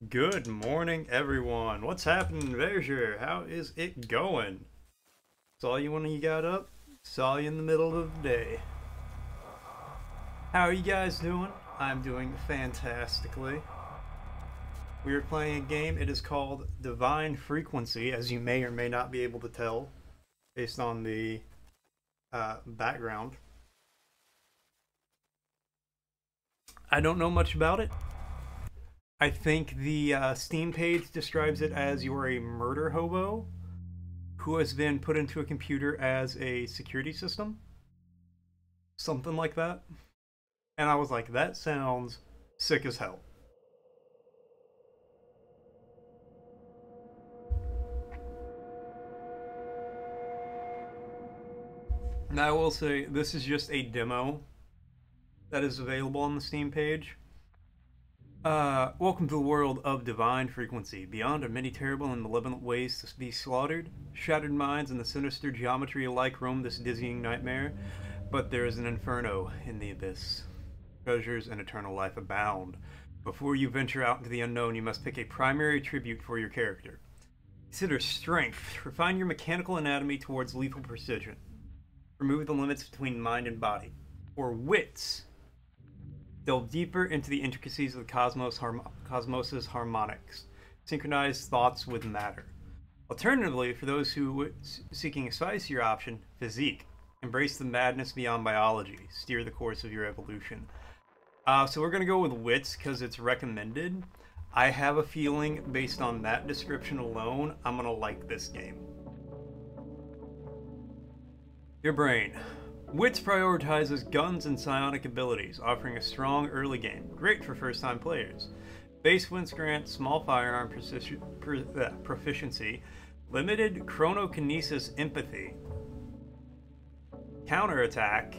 Good morning, everyone. What's happening, Verger? How is it going? Saw you when you got up. Saw you in the middle of the day. How are you guys doing? I'm doing fantastically. We are playing a game. It is called Divine Frequency, as you may or may not be able to tell based on the background. I don't know much about it. I think the Steam page describes it as you're a murder hobo who has been put into a computer as a security system. Something like that. And I was like, that sounds sick as hell. Now I will say, this is just a demo that is available on the Steam page. Welcome to the world of Divine Frequency. Beyond are many terrible and malevolent ways to be slaughtered. Shattered minds and the sinister geometry alike roam this dizzying nightmare. But there is an inferno in the abyss. Treasures and eternal life abound. Before you venture out into the unknown, you must pick a primary attribute for your character. Consider strength. Refine your mechanical anatomy towards lethal precision. Remove the limits between mind and body. Or wits. Delve deeper into the intricacies of the cosmos's harmonics. Synchronize thoughts with matter. Alternatively, for those who seeking a spicier option, physique. Embrace the madness beyond biology. Steer the course of your evolution. So we're going to go with wits because it's recommended. I have a feeling, based on that description alone, I'm going to like this game. Your brain. Wits prioritizes guns and psionic abilities, offering a strong early game, great for first-time players. Base wins grant small firearm proficiency, limited chronokinesis empathy, counterattack,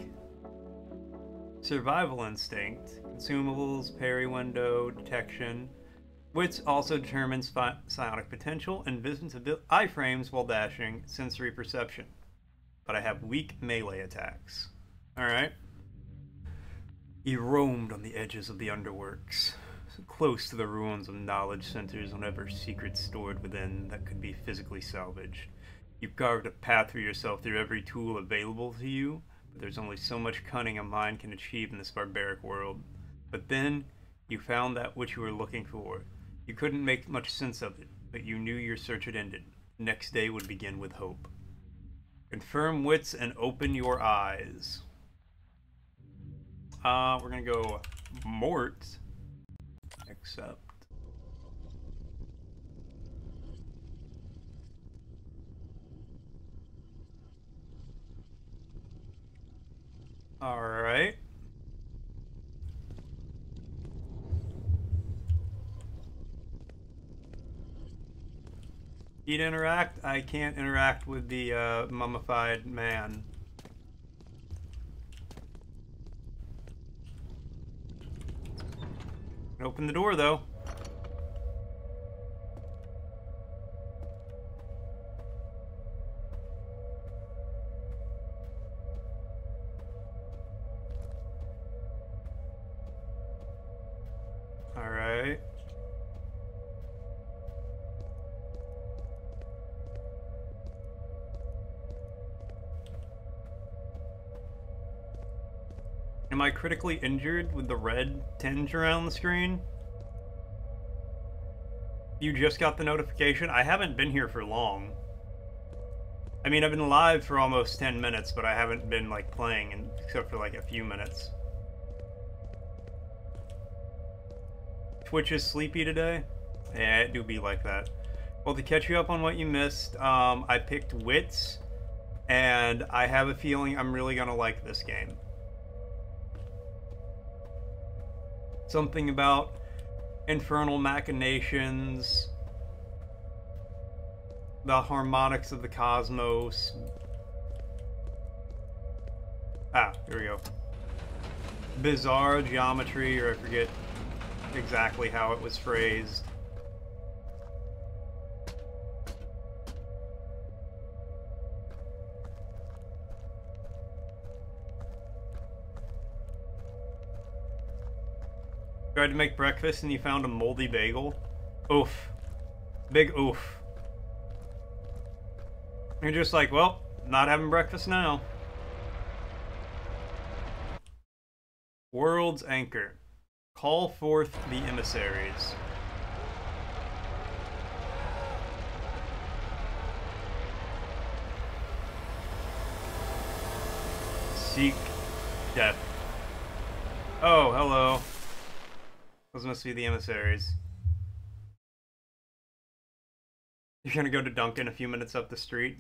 survival instinct, consumables, parry window, detection. Wits also determines psionic potential and iframes while dashing, sensory perception. But I have weak melee attacks. Alright. He roamed on the edges of the underworks, so close to the ruins of knowledge centers whenever secrets stored within that could be physically salvaged. You've carved a path for yourself through every tool available to you, but there's only so much cunning a mind can achieve in this barbaric world. But then, you found that which you were looking for. You couldn't make much sense of it, but you knew your search had ended. The next day would begin with hope. Confirm wits and open your eyes. We're gonna go Mort. Accept. Alright. Need to interact? I can't interact with the mummified man. Open the door though. Alright. Am I critically injured with the red tinge around the screen? You just got the notification? I haven't been here for long. I mean, I've been live for almost 10 minutes, but I haven't been, like, playing except for, like, a few minutes. Twitch is sleepy today? Yeah, it do be like that. Well, to catch you up on what you missed, I picked Wits, and I have a feeling I'm really gonna like this game. Something about infernal machinations, the harmonics of the cosmos. Ah, here we go. Bizarre geometry, or I forget exactly how it was phrased. Tried to make breakfast and you found a moldy bagel. Oof. Big oof. You're just like, well, not having breakfast now. World's Anchor. Call forth the emissaries. Seek death. Oh, hello. Those must be the emissaries. You're gonna go to Duncan a few minutes up the street.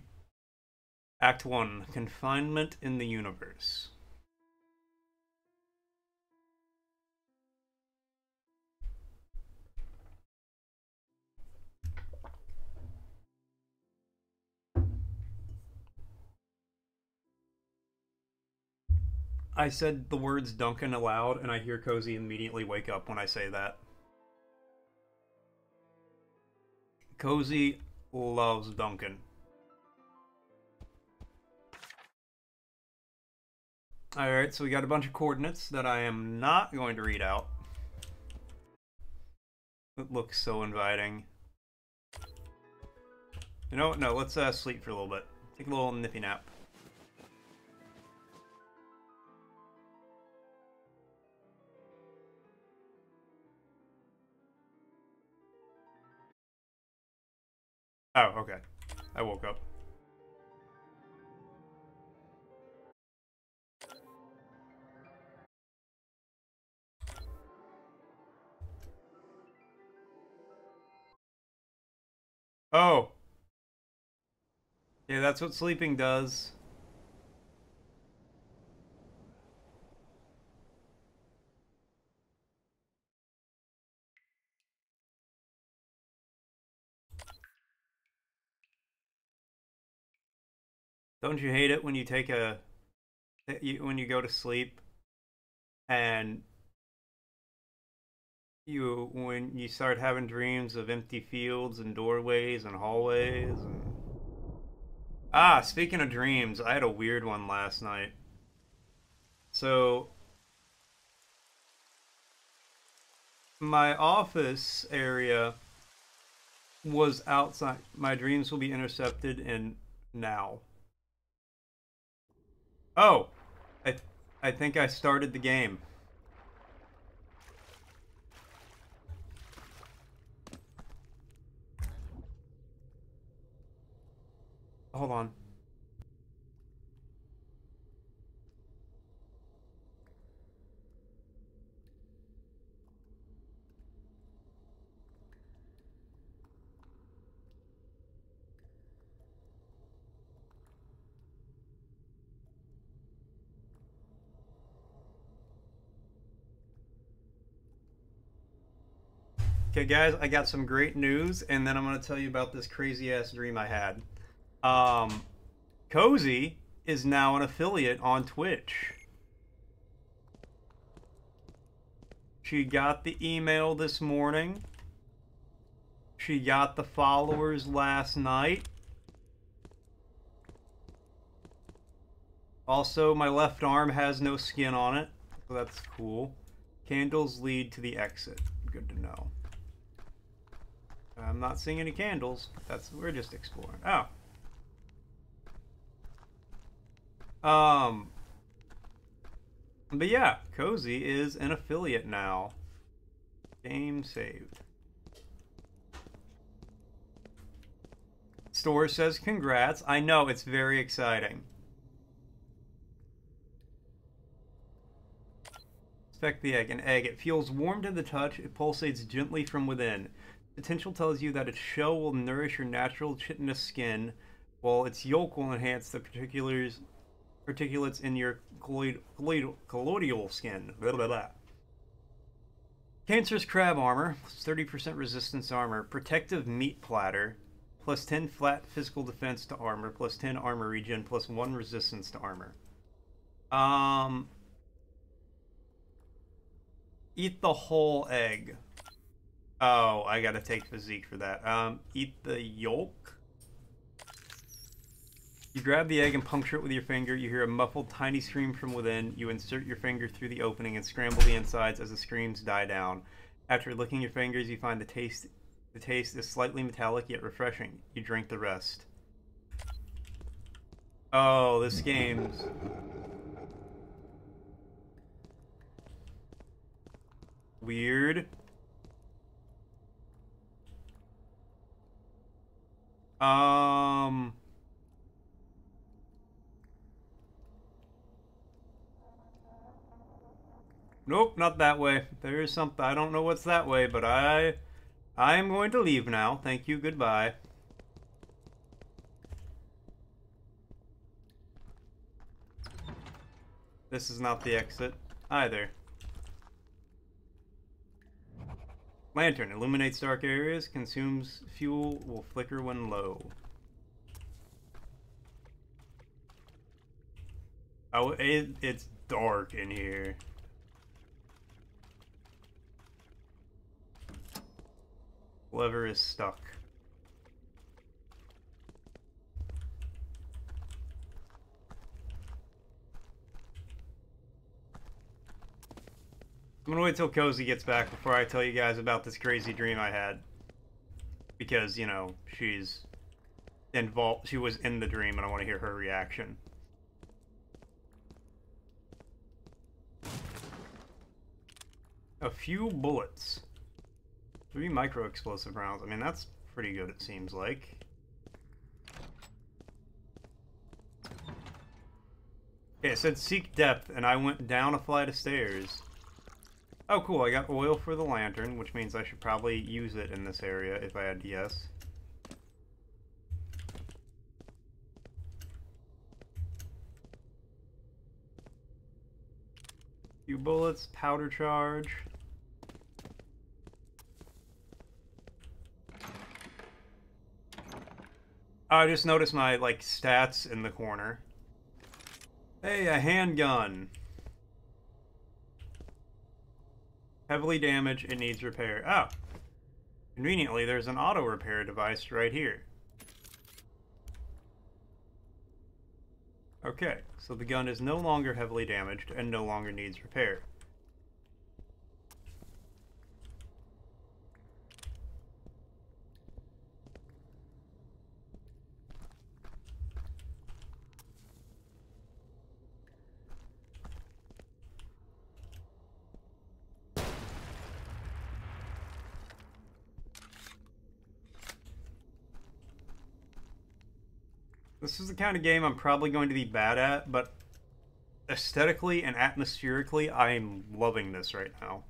Act 1. Confinement in the Universe. I said the words Duncan aloud, and I hear Cozy immediately wake up when I say that. Cozy loves Duncan. Alright, so we got a bunch of coordinates that I am not going to read out. It looks so inviting. You know what? No, let's sleep for a little bit. Take a little nippy nap. Oh, okay. I woke up. Oh! Yeah, that's what sleeping does. Don't you hate it when you take a... when you go to sleep and when you start having dreams of empty fields and doorways and hallways and... Ah, speaking of dreams, I had a weird one last night. So, my office area was outside. My dreams will be intercepted in now. Oh, I think I started the game. Hold on. Okay, guys, I got some great news, and then I'm going to tell you about this crazy-ass dream I had. Cozy is now an affiliate on Twitch. She got the email this morning. She got the followers last night. Also, my left arm has no skin on it, so that's cool. Candles lead to the exit. Good to know. I'm not seeing any candles. We're just exploring. Oh. But yeah, Cozy is an affiliate now. Game saved. Store says congrats. I know, it's very exciting. Inspect the egg. An egg. It feels warm to the touch. It pulsates gently from within. Potential tells you that its shell will nourish your natural chitinous skin, while its yolk will enhance the particulates in your colloidal skin. Blah, blah, blah. Cancerous crab armor, plus 30% resistance armor. Protective meat platter, plus 10 flat physical defense to armor, plus 10 armor regen, plus 1 resistance to armor. Eat the whole egg. Oh, I gotta take physique for that. Eat the yolk. You grab the egg and puncture it with your finger. You hear a muffled, tiny scream from within. You insert your finger through the opening and scramble the insides as the screams die down. After licking your fingers, you find the The taste is slightly metallic yet refreshing. You drink the rest. Oh, this game's... weird. Nope, not that way. There is something. I don't know what's that way, but I am going to leave now. Thank you. Goodbye. This is not the exit either. Lantern illuminates dark areas, consumes fuel, will flicker when low. Oh, it's dark in here. Lever is stuck. I'm gonna wait till Cozy gets back before I tell you guys about this crazy dream I had. Because, you know, she's involved. She was in the dream and I want to hear her reaction. A few bullets. 3 micro-explosive rounds. I mean, that's pretty good, it seems like. Okay, it said seek depth, and I went down a flight of stairs. Oh, cool, I got oil for the lantern, which means I should probably use it in this area if I had to guess. Few bullets, powder charge. I just noticed my, like, stats in the corner. Hey, a handgun. Heavily damaged, it needs repair. Oh. Conveniently, there's an auto repair device right here. Okay, so the gun is no longer heavily damaged and no longer needs repair. This is the kind of game I'm probably going to be bad at, but aesthetically and atmospherically, I'm loving this right now.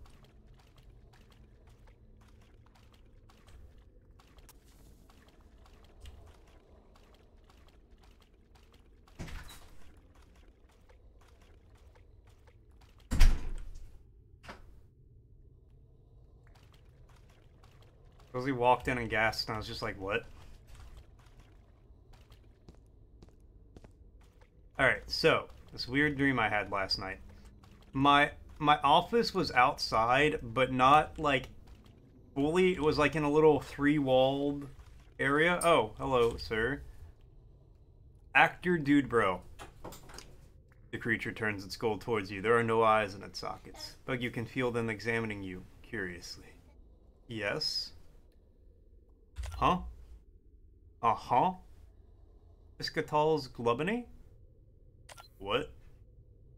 Because he walked in and gasped, and I was just like, what? Alright, so, this weird dream I had last night. My office was outside, but not, like, fully. It was, like, in a little 3-walled area. Oh, hello, sir. Actor Dude Bro. The creature turns its skull towards you. There are no eyes in its sockets, but you can feel them examining you, curiously. Yes? Huh? Uh-huh? Piscatal's Glubany? What?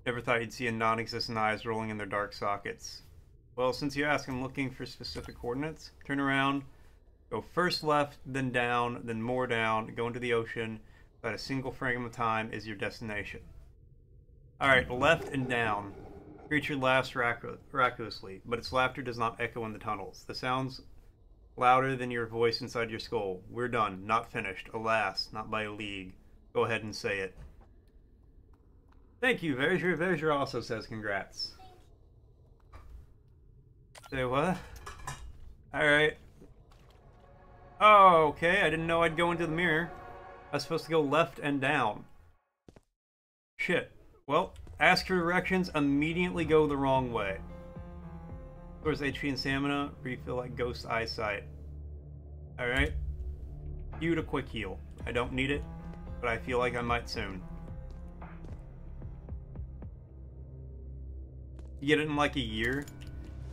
Never thought you'd see a non-existent eyes rolling in their dark sockets. Well, since you ask, I'm looking for specific coordinates. Turn around, go first left, then down, then more down, go into the ocean. About a single frame of time is your destination. Alright, left and down. Creature laughs raucously, but its laughter does not echo in the tunnels. The sound's louder than your voice inside your skull. We're done, not finished. Alas, not by a league. Go ahead and say it. Thank you, Verger also says congrats. Say what? Alright. Oh, okay, I didn't know I'd go into the mirror. I was supposed to go left and down. Shit. Well, ask for directions, immediately go the wrong way. Towards HP and stamina, refill like ghost eyesight. Alright. You to quick heal. I don't need it, but I feel like I might soon. You get it in like a year?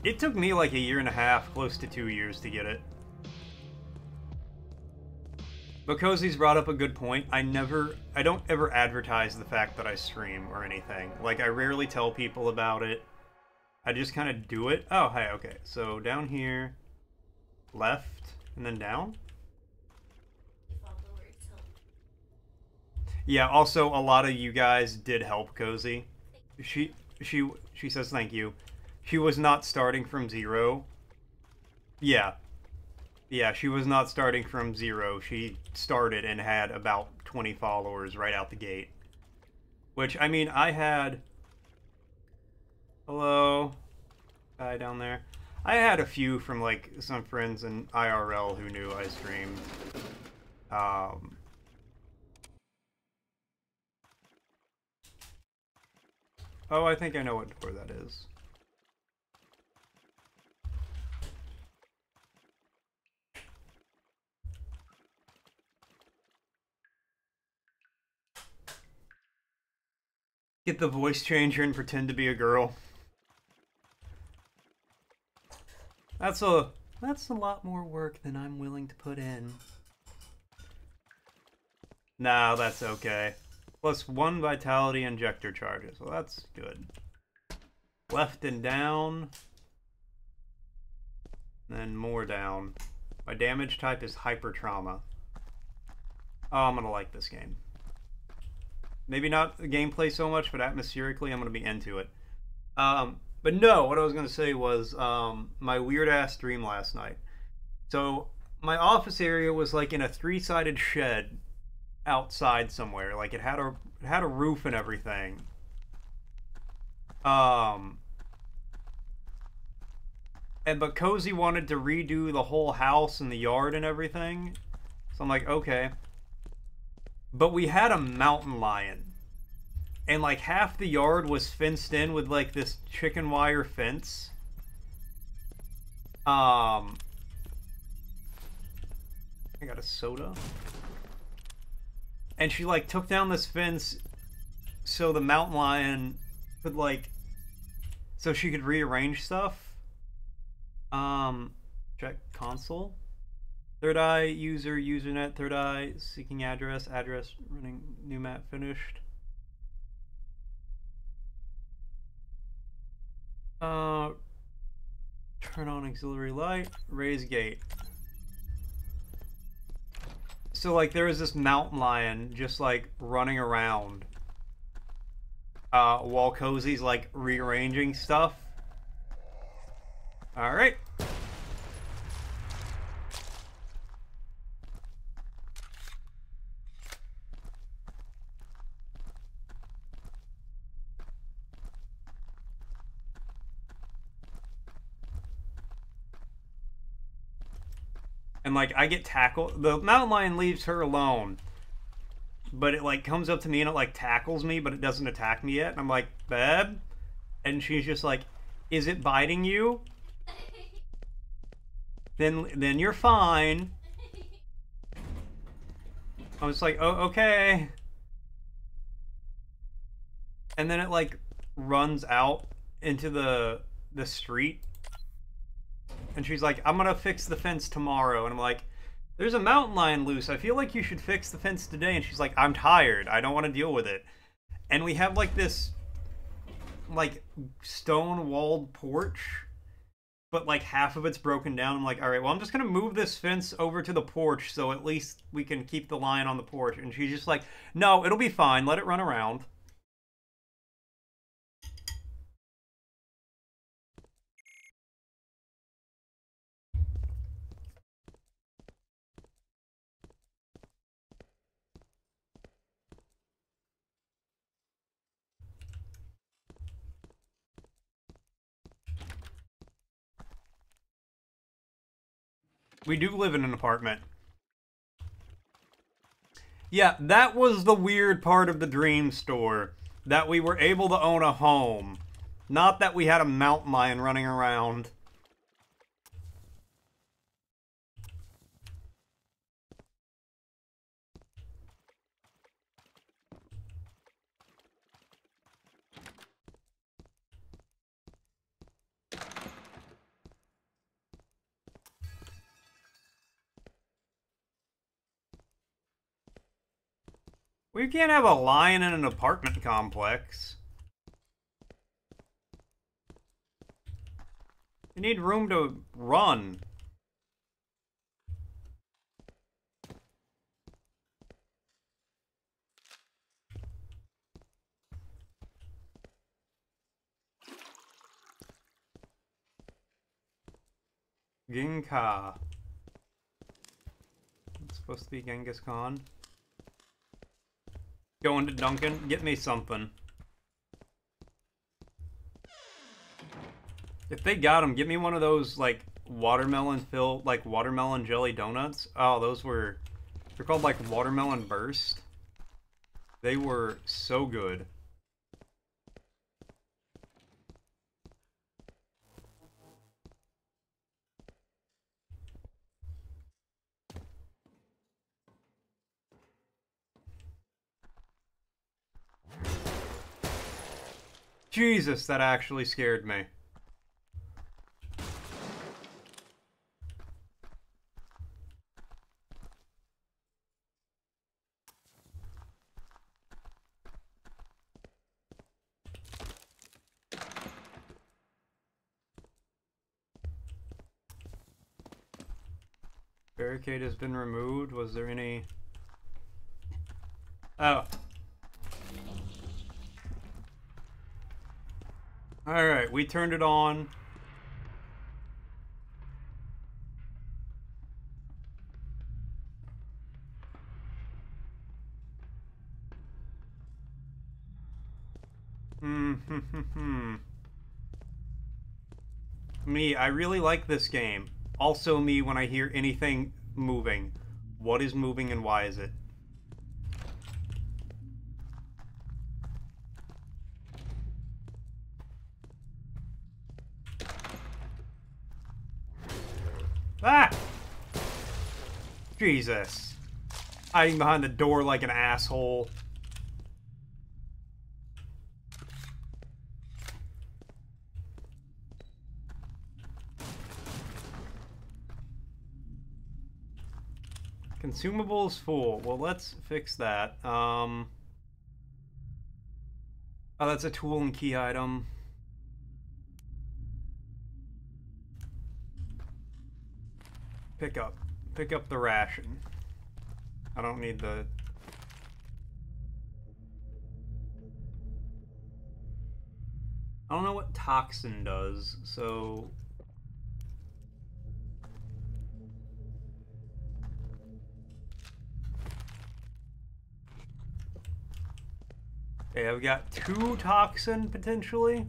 It took me like a year and a half, close to 2 years to get it. But Cozy's brought up a good point. I don't ever advertise the fact that I stream or anything. Like, I rarely tell people about it. I just kind of do it. Oh, hey, okay. So down here, left, and then down. Yeah, also a lot of you guys did help Cozy. She she says thank you. She was not starting from 0. Yeah. Yeah, she was not starting from 0. She started and had about 20 followers right out the gate. Which, I mean, I had... Hello? Guy down there. I had a few from, like, some friends in IRL who knew I streamed. Oh, I think I know what door that is. Get the voice changer and pretend to be a girl. That's a lot more work than I'm willing to put in. Nah, that's okay. +1 vitality injector charges. Well, that's good. Left and down. Then more down. My damage type is hyper trauma. Oh, I'm gonna like this game. Maybe not the gameplay so much, but atmospherically, I'm gonna be into it. But no, what I was gonna say was my weird ass dream last night. So my office area was like in a 3-sided shed outside somewhere. Like it had a roof and everything. But Cozy wanted to redo the whole house and the yard and everything. So I'm like, okay. But we had a mountain lion. And like half the yard was fenced in with like this chicken wire fence. I got a soda. And she like took down this fence so the mountain lion could like, so she could rearrange stuff. Check console. Third eye user, usernet, third eye seeking address, running new map finished. Turn on auxiliary light, raise gate. So like there was this mountain lion just like running around while Cozy's like rearranging stuff. Alright. And like I get tackled. The mountain lion leaves her alone. But it like comes up to me and it like tackles me, but it doesn't attack me yet. And I'm like, babe? And she's just like, is it biting you? Then you're fine. I was like, oh, okay. And then it like runs out into the street. And she's like, I'm gonna fix the fence tomorrow. And I'm like, there's a mountain lion loose. I feel like you should fix the fence today. And she's like, I'm tired. I don't want to deal with it. And we have like this like stone walled porch, but like half of it's broken down. I'm like, all right, well, I'm just gonna move this fence over to the porch so at least we can keep the lion on the porch. And she's just like, no, it'll be fine. Let it run around. We do live in an apartment. Yeah, that was the weird part of the dream store. That we were able to own a home. Not that we had a mountain lion running around. We can't have a lion in an apartment complex. You need room to run. Ginka. It's supposed to be Genghis Khan. Going to Duncan, get me something. If they got him, get me one of those, like, watermelon jelly donuts. Oh, they're called, like, watermelon burst. They were so good. Jesus, that actually scared me. Barricade has been removed. Was there any... Oh. Alright, we turned it on. Me, I really like this game. Also me when I hear anything moving. What is moving and why is it? Ah! Jesus. Hiding behind the door like an asshole. Consumables full. Well, let's fix that. Oh, that's a tool and key item. Pick up the ration. I don't need the... I don't know what toxin does, so... Okay, I've got 2 toxin, potentially.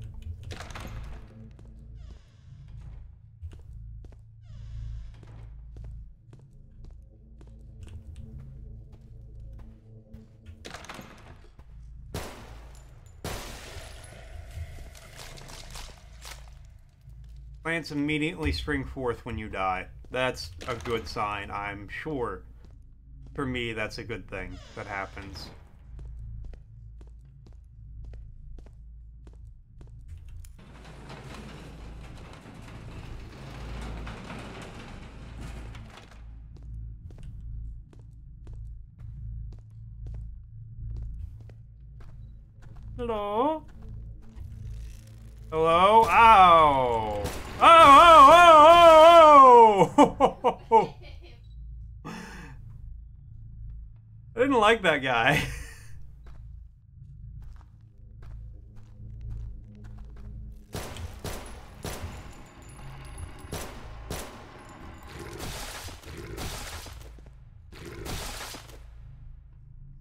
Plants immediately spring forth when you die. That's a good sign, I'm sure. For me, that's a good thing that happens. Hello? Hello? Ow! Oh! Oh! Oh! Oh! I didn't like that guy.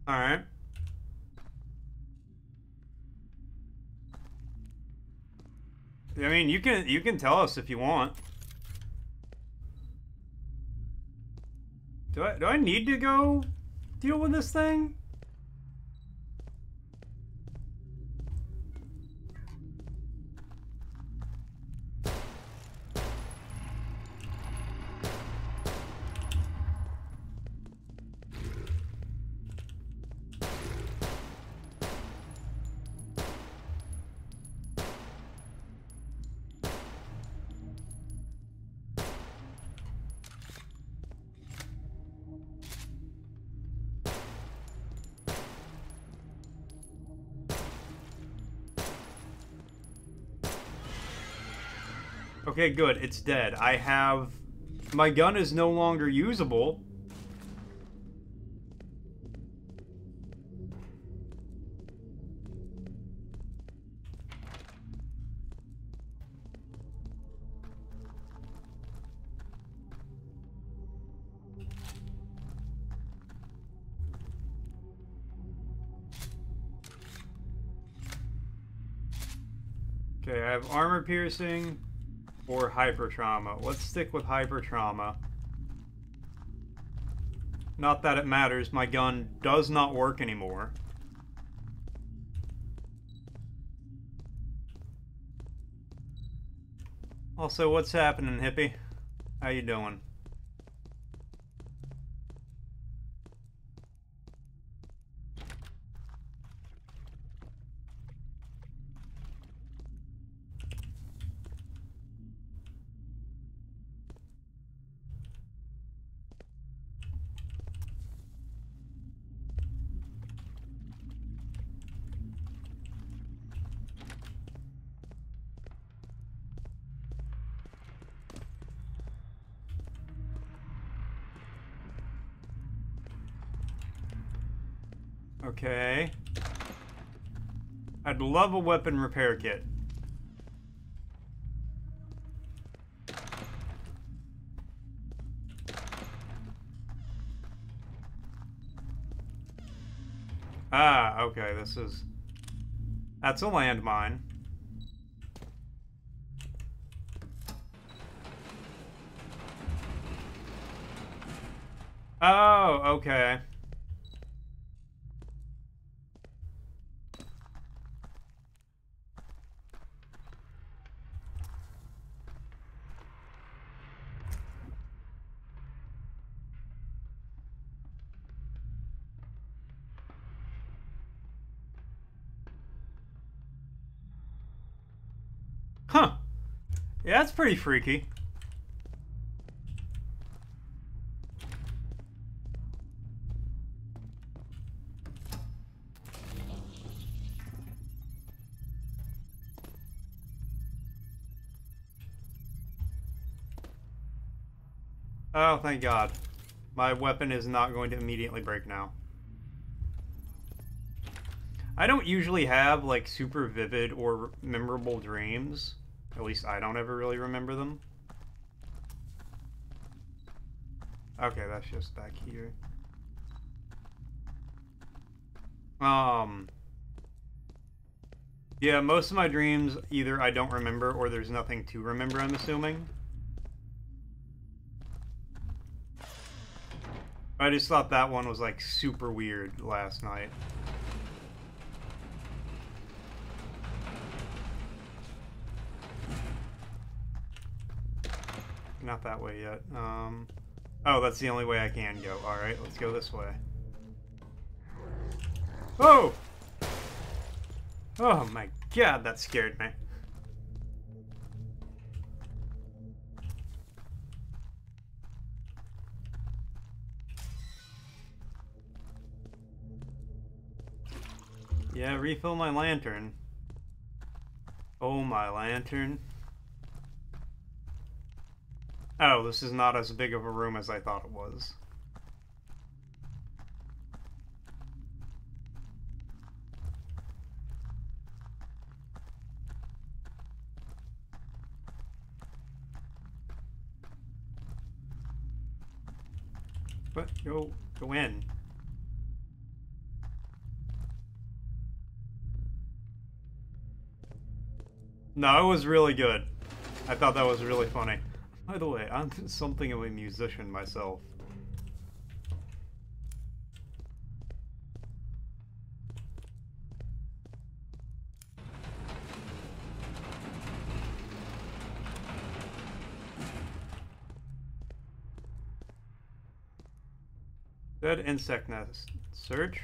All right. I mean, you can tell us if you want. Do I need to go deal with this thing? Okay, good. It's dead. I have... My gun is no longer usable. Okay, I have armor piercing or hyper trauma. Let's stick with hyper trauma. Not that it matters, my gun does not work anymore. Also, what's happening, hippie? How you doing? Okay. I'd love a weapon repair kit. Ah, okay, this is... That's a landmine. Oh, okay. Huh. Yeah, that's pretty freaky. Oh, thank God. My weapon is not going to immediately break now. I don't usually have, like, super vivid or memorable dreams. At least I don't ever really remember them. Okay, that's just back here. Yeah, most of my dreams, either I don't remember or there's nothing to remember, I'm assuming. I just thought that one was, like, super weird last night. Not that way yet. Oh, that's the only way I can go. Alright, let's go this way. Oh! Oh my God, that scared me. Yeah, refill my lantern. Oh, my lantern. Oh, this is not as big of a room as I thought it was. But go in. No, it was really good. I thought that was really funny. By the way, I'm something of a musician myself. Dead insect nest. Search.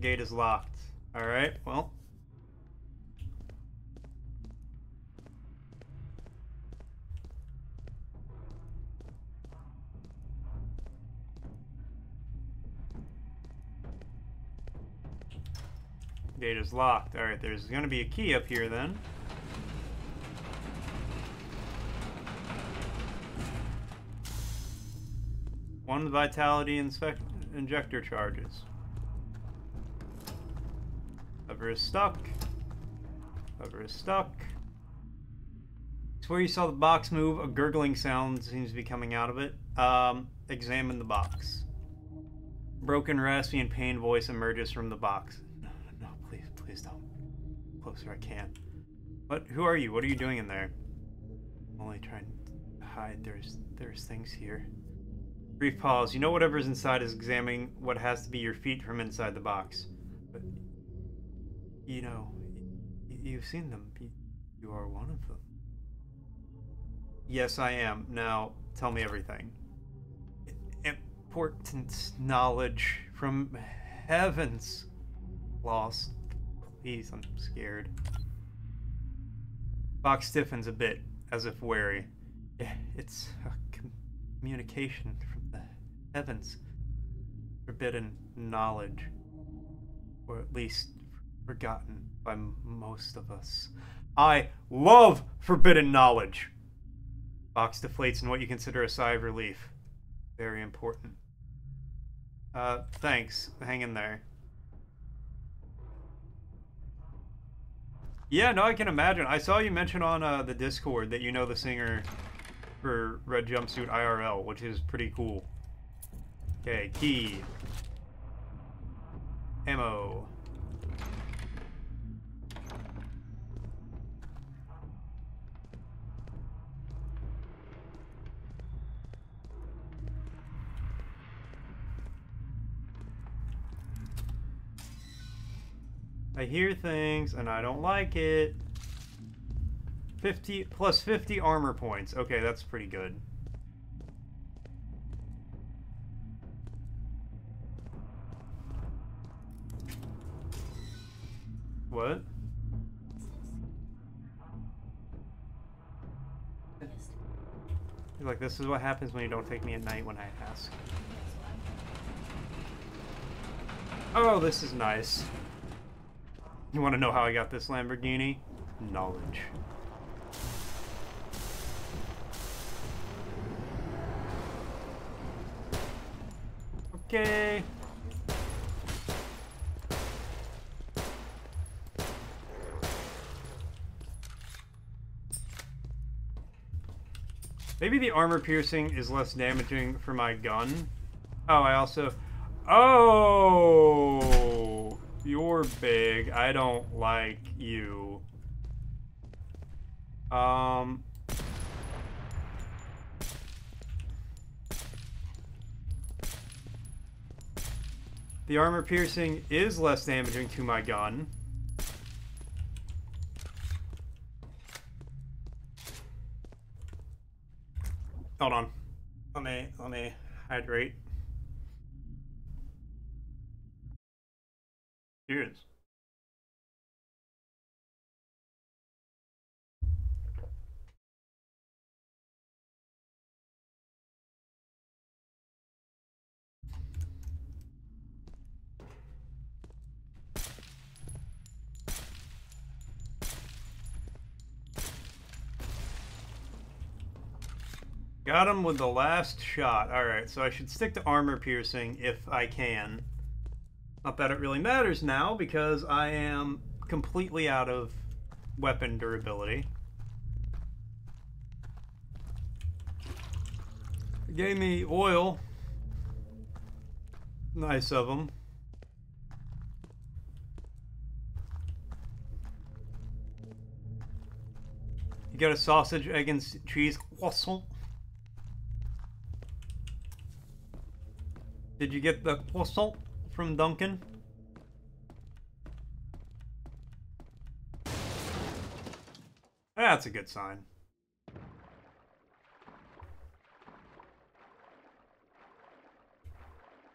Gate is locked. Alright, well. Gate is locked. Alright, there's gonna be a key up here then. 1 vitality injector charges. Lever is stuck. Lever is stuck. It's where you saw the box move. A gurgling sound seems to be coming out of it. Examine the box. Broken, raspy, and pained voice emerges from the box. No, please don't. Closer, I can't. What? Who are you? What are you doing in there? I'm only trying to hide. There's things here. Brief pause. You know whatever's inside is examining what has to be your feet from inside the box. But, you know, you've seen them. You are one of them. Yes, I am. Now, tell me everything. Important knowledge from heavens. Lost. Please, I'm scared. Box stiffens a bit, as if wary. It's a communication from the heavens. Forbidden knowledge. Or at least forgotten by most of us. I love forbidden knowledge! Box deflates in what you consider a sigh of relief. Very important. Thanks. Hang in there. Yeah, no, I can imagine. I saw you mention on the Discord that you know the singer for Red Jumpsuit IRL, which is pretty cool. Okay, key. Ammo. I hear things, and I don't like it. 50 plus 50 armor points. Okay, that's pretty good. What? Like, this is what happens when you don't take me at night when I ask. Oh, this is nice. You want to know how I got this Lamborghini? Knowledge. Okay. Maybe the armor piercing is less damaging for my gun. Oh, I also... Oh! You're big. I don't like you. The armor piercing is less damaging to my gun. Hold on. Let me hydrate. Cheers. Got him with the last shot. Alright, so I should stick to armor piercing if I can. Not that it really matters now, because I am completely out of weapon durability. It gave me oil. Nice of them. You got a sausage, egg, and cheese croissant. Did you get the croissant from Duncan? That's a good sign.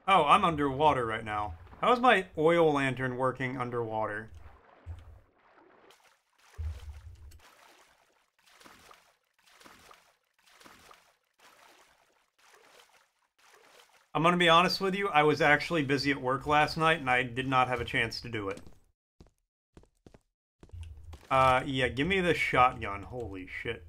Oh, I'm underwater right now. How's my oil lantern working underwater? I'm gonna be honest with you, I was actually busy at work last night and I did not have a chance to do it. Yeah, give me the shotgun. Holy shit.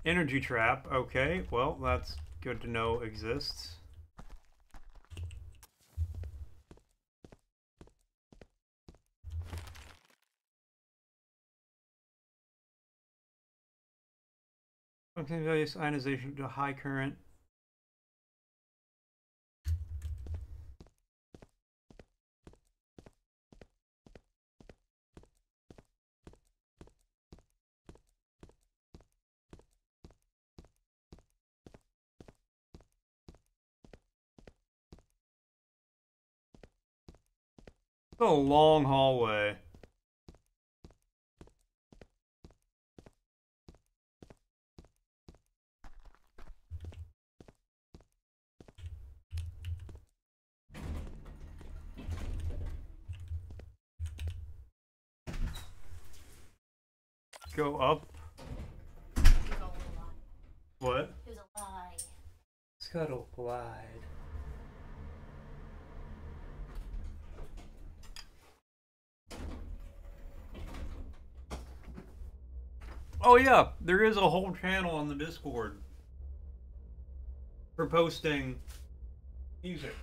Energy trap. Okay, well, that's good to know exists. Function values ionization to high current. It's a long hallway. Go up. What? It was a lie. Scuttle glide. Oh yeah, there is a whole channel on the Discord for posting music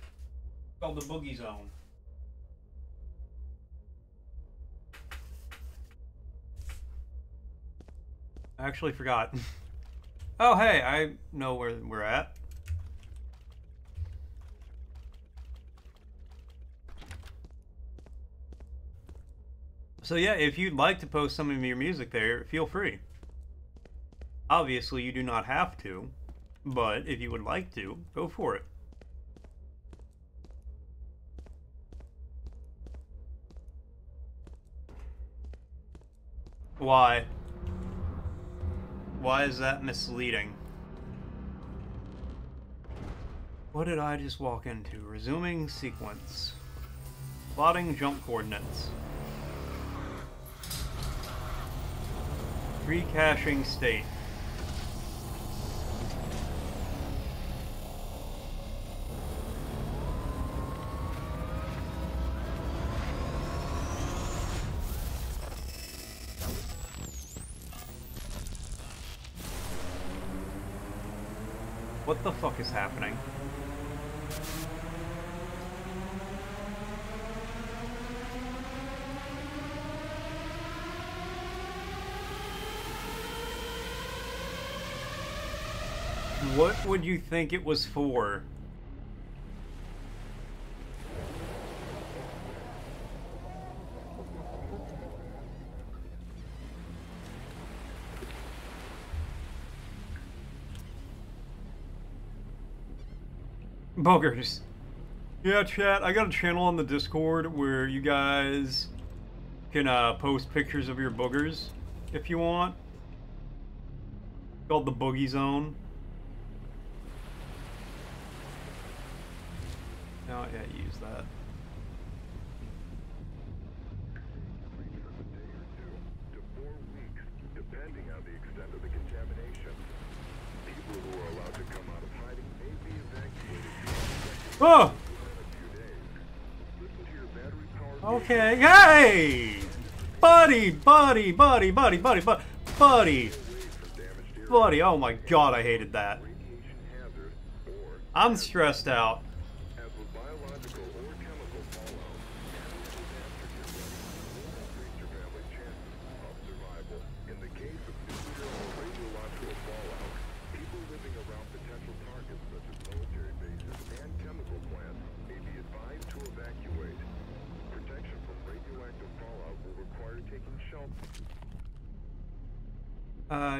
called the Boogie Zone. I actually forgot. Oh hey, I know where we're at. So yeah, if you'd like to post some of your music there, feel free. Obviously, you do not have to, but if you would like to, go for it. Why? Why is that misleading? What did I just walk into? Resuming sequence. Plotting jump coordinates. Recaching state. What the fuck is happening? What would you think it was for? Boogers. Yeah, chat, I got a channel on the Discord where you guys can post pictures of your boogers if you want. It's called the Boogie Zone. Oh, yeah, use that. Depending on the extent of the contamination, people who are allowed to come out of hiding may be evacuated. Oh! Okay, hey! Buddy! Oh my god, I hated that. I'm stressed out.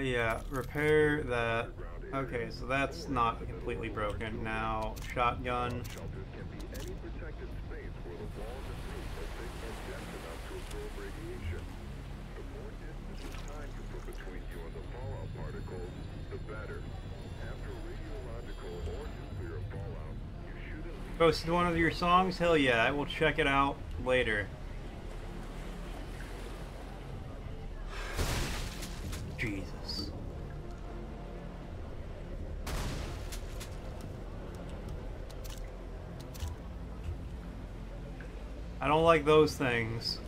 Yeah, repair that. Okay, so that's not completely broken. Now, shotgun. Posted one of your songs? Hell yeah, I will check it out later. Jesus. I don't like those things.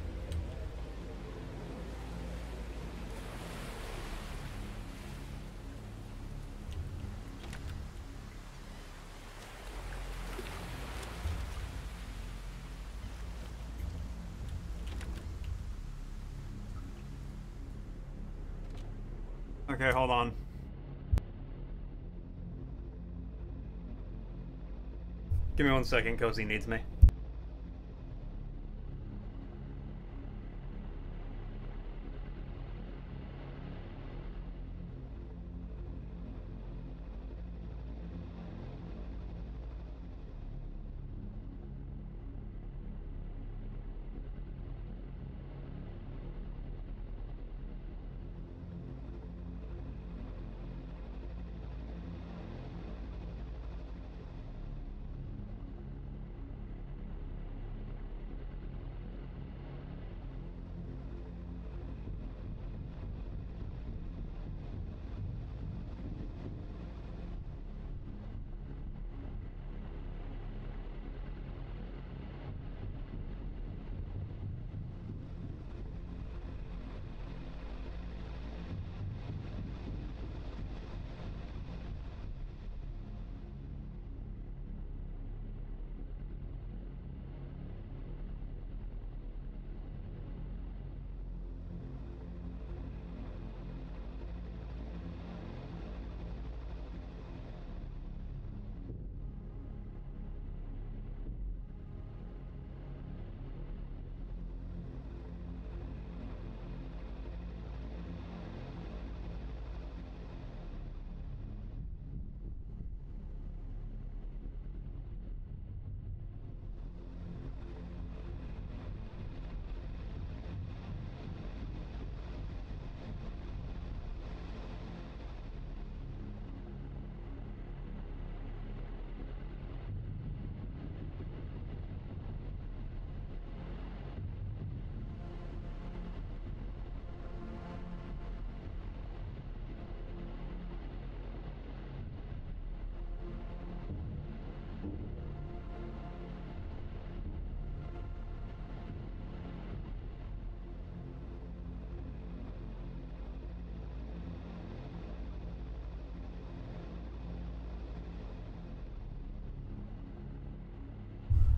Okay, hold on. Give me 1 second, Cozy needs me.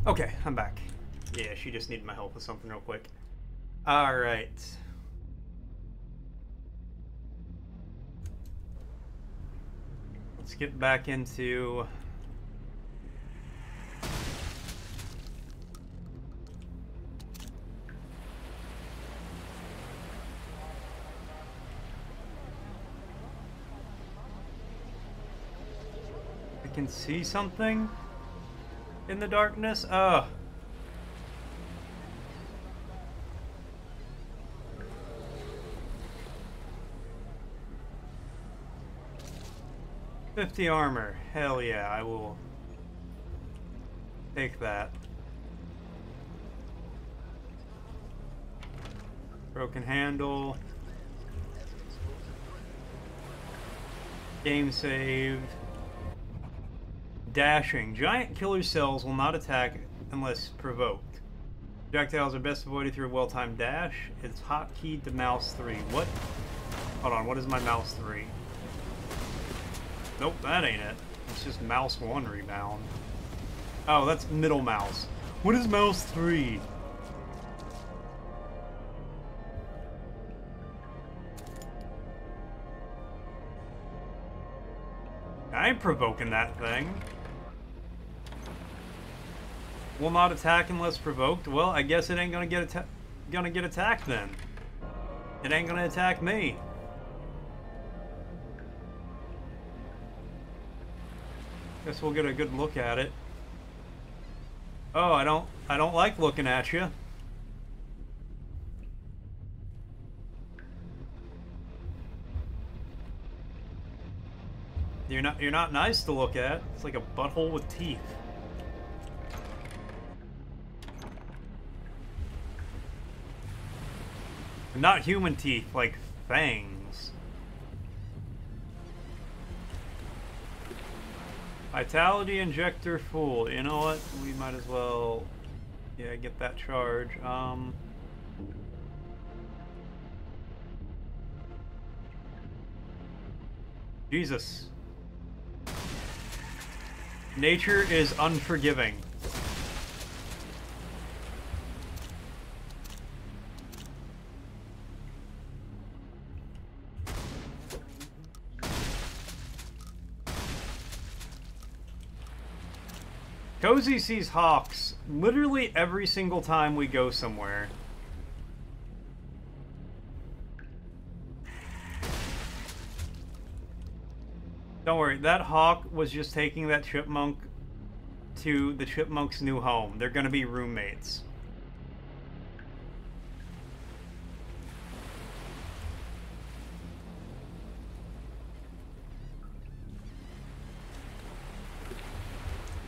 Okay, I'm back. Yeah, she just needed my help with something real quick. Alright. Let's get back into... I can see something in the darkness. Oh. $50 armor. Hell yeah, I will take that. Broken handle. Game saved. Dashing. Giant killer cells will not attack unless provoked. Projectiles are best avoided through a well-timed dash. It's hotkeyed to mouse 3. What? Hold on, what is my mouse 3? Nope, that ain't it. It's just mouse 1 rebound. Oh, that's middle mouse. What is mouse 3? I ain't provoking that thing. Will not attack unless provoked. Well, I guess it ain't gonna get attacked then. It ain't gonna attack me. Guess we'll get a good look at it. Oh, I don't like looking at you. You're not nice to look at. It's like a butthole with teeth. Not human teeth, like fangs. Vitality injector full. You know what? We might as well, yeah, get that charge. Jesus. Nature is unforgiving. Cozy sees hawks literally every single time we go somewhere. Don't worry, that hawk was just taking that chipmunk to the chipmunk's new home. They're gonna be roommates.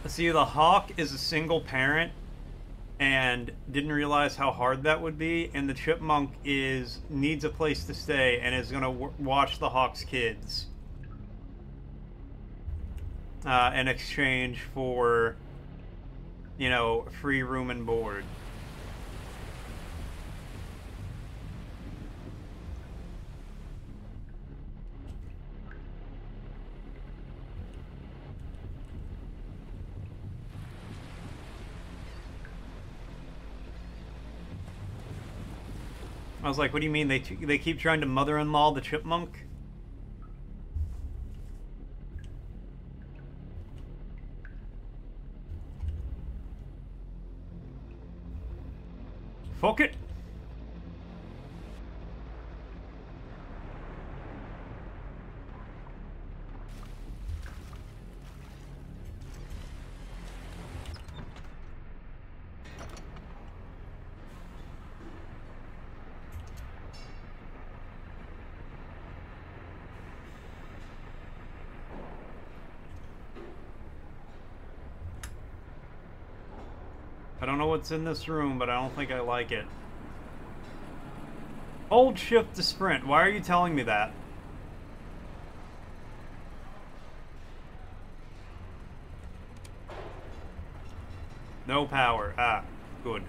See, the hawk is a single parent and didn't realize how hard that would be, and the chipmunk needs a place to stay and is gonna watch the hawk's kids in exchange for, you know, free room and board. I was like, what do you mean they keep trying to mother-in-law the chipmunk? Fuck it. I don't know what's in this room, but I don't think I like it. Hold shift to sprint. Why are you telling me that? No power. Ah, good.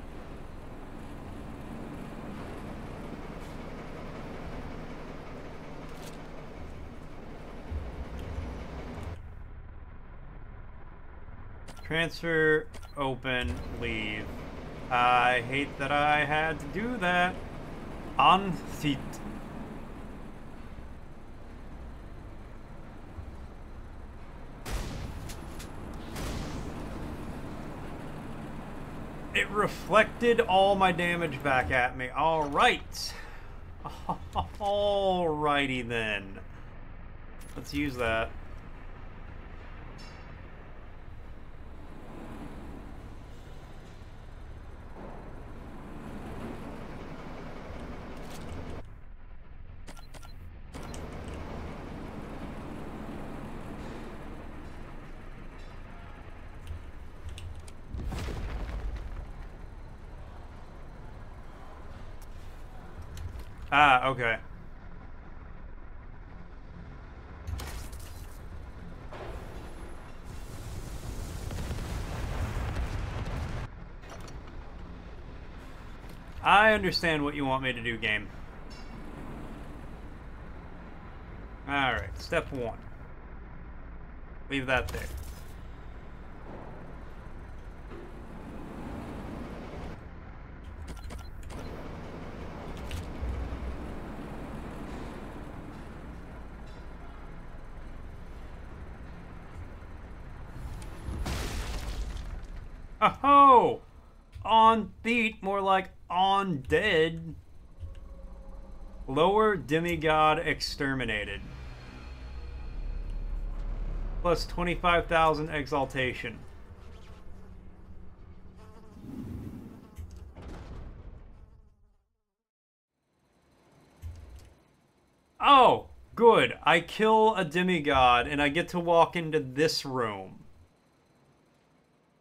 Transfer, open, leave. I hate that I had to do that. On seat. It reflected all my damage back at me. Alright. Alrighty then. Let's use that. Ah, okay. I understand what you want me to do, game. Alright, step one. Leave that there. Oh, on beat, more like on dead. Lower demigod exterminated. Plus 25,000 exaltation. Oh, good. I kill a demigod and I get to walk into this room.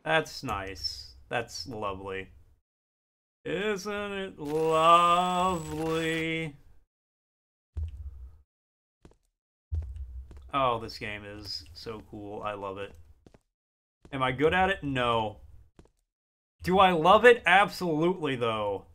That's nice. That's lovely. Isn't it lovely? Oh, this game is so cool. I love it. Am I good at it? No. Do I love it? Absolutely, though.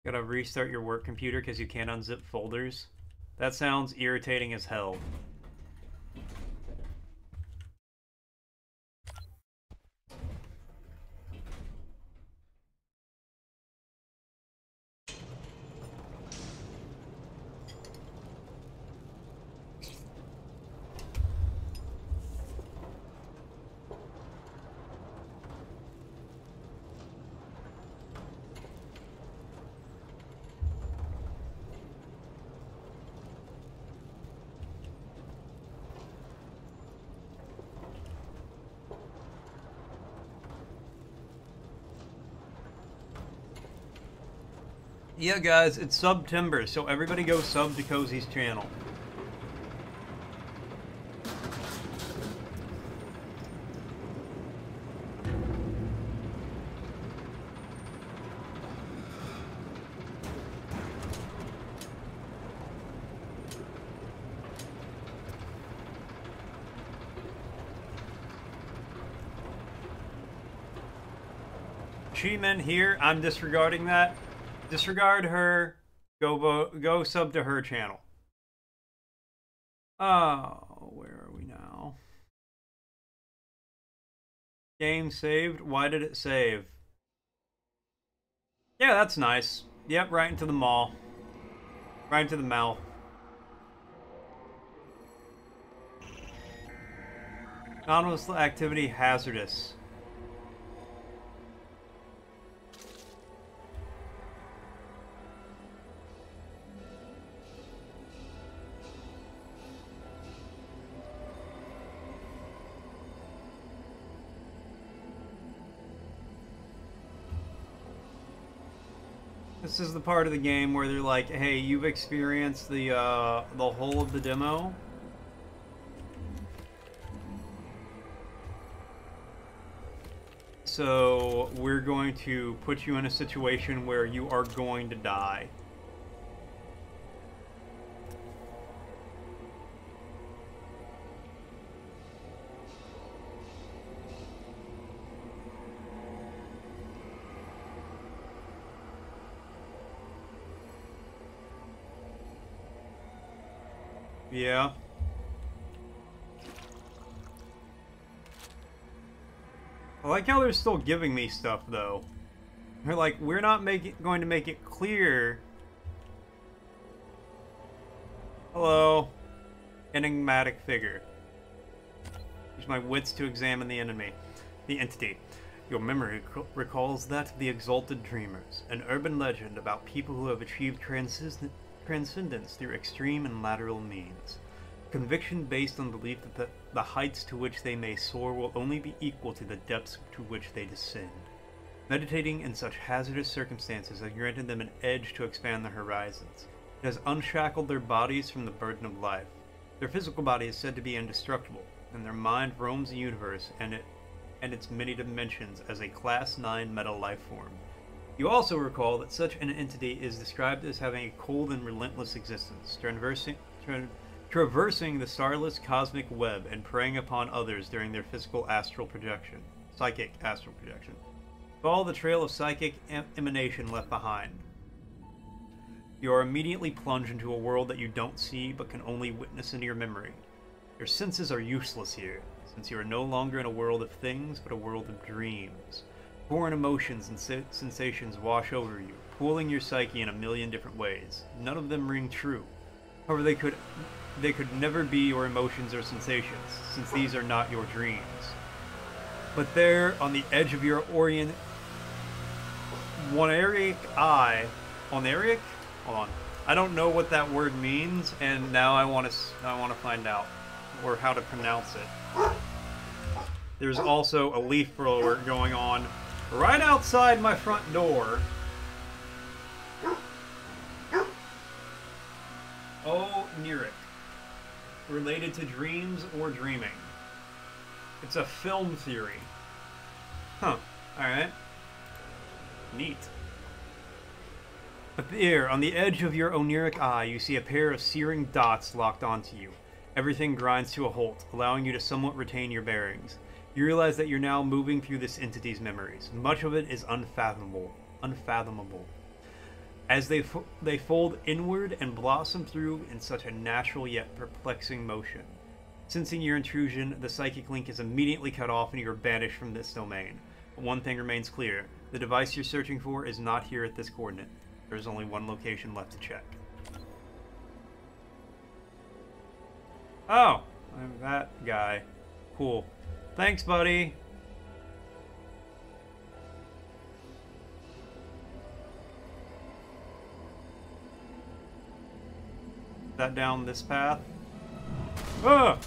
Gotta restart your work computer because you can't unzip folders. That sounds irritating as hell. Yeah, guys, it's September, so everybody go sub to Cozy's channel. She-Men here, I'm disregarding that. Disregard her. Go sub to her channel. Oh, where are we now? Game saved. Why did it save? Yeah, that's nice. Yep, right into the mall. Right into the mouth. Anonymous activity hazardous. This is the part of the game where they're like, hey, you've experienced the whole of the demo. So we're going to put you in a situation where you are going to die. Yeah. I like how they're still giving me stuff, though. They're like, we're not going to make it clear. Hello. Enigmatic figure. Use my wits to examine the entity. Your memory recalls that of the Exalted Dreamers, an urban legend about people who have achieved transcendence through extreme and lateral means. Conviction based on belief that the heights to which they may soar will only be equal to the depths to which they descend. Meditating in such hazardous circumstances has granted them an edge to expand their horizons. It has unshackled their bodies from the burden of life. Their physical body is said to be indestructible, and their mind roams the universe and its many dimensions as a Class 9 meta life form. You also recall that such an entity is described as having a cold and relentless existence, traversing the starless cosmic web and preying upon others during their psychic astral projection. Follow the trail of psychic emanation left behind. You are immediately plunged into a world that you don't see but can only witness in your memory. Your senses are useless here, since you are no longer in a world of things but a world of dreams. Foreign emotions and sensations wash over you, pulling your psyche in a million different ways. None of them ring true. However, they could never be your emotions or sensations, since these are not your dreams. But there, on the edge of your oneric eye... Oneric? Hold on. I don't know what that word means, and now I want to find out, or how to pronounce it. There's also a leaf blower going on right outside my front door. Oneric. Related to dreams or dreaming. It's a film theory. Huh. Alright. Neat. Up there, on the edge of your oneric eye, you see a pair of searing dots locked onto you. Everything grinds to a halt, allowing you to somewhat retain your bearings. You realize that you're now moving through this entity's memories. Much of it is unfathomable. As they fold inward and blossom through in such a natural yet perplexing motion. Sensing your intrusion, the psychic link is immediately cut off and you are banished from this domain. But one thing remains clear. The device you're searching for is not here at this coordinate. There's only one location left to check. Oh, I'm that guy. Cool. Thanks, buddy. That down this path. Ah!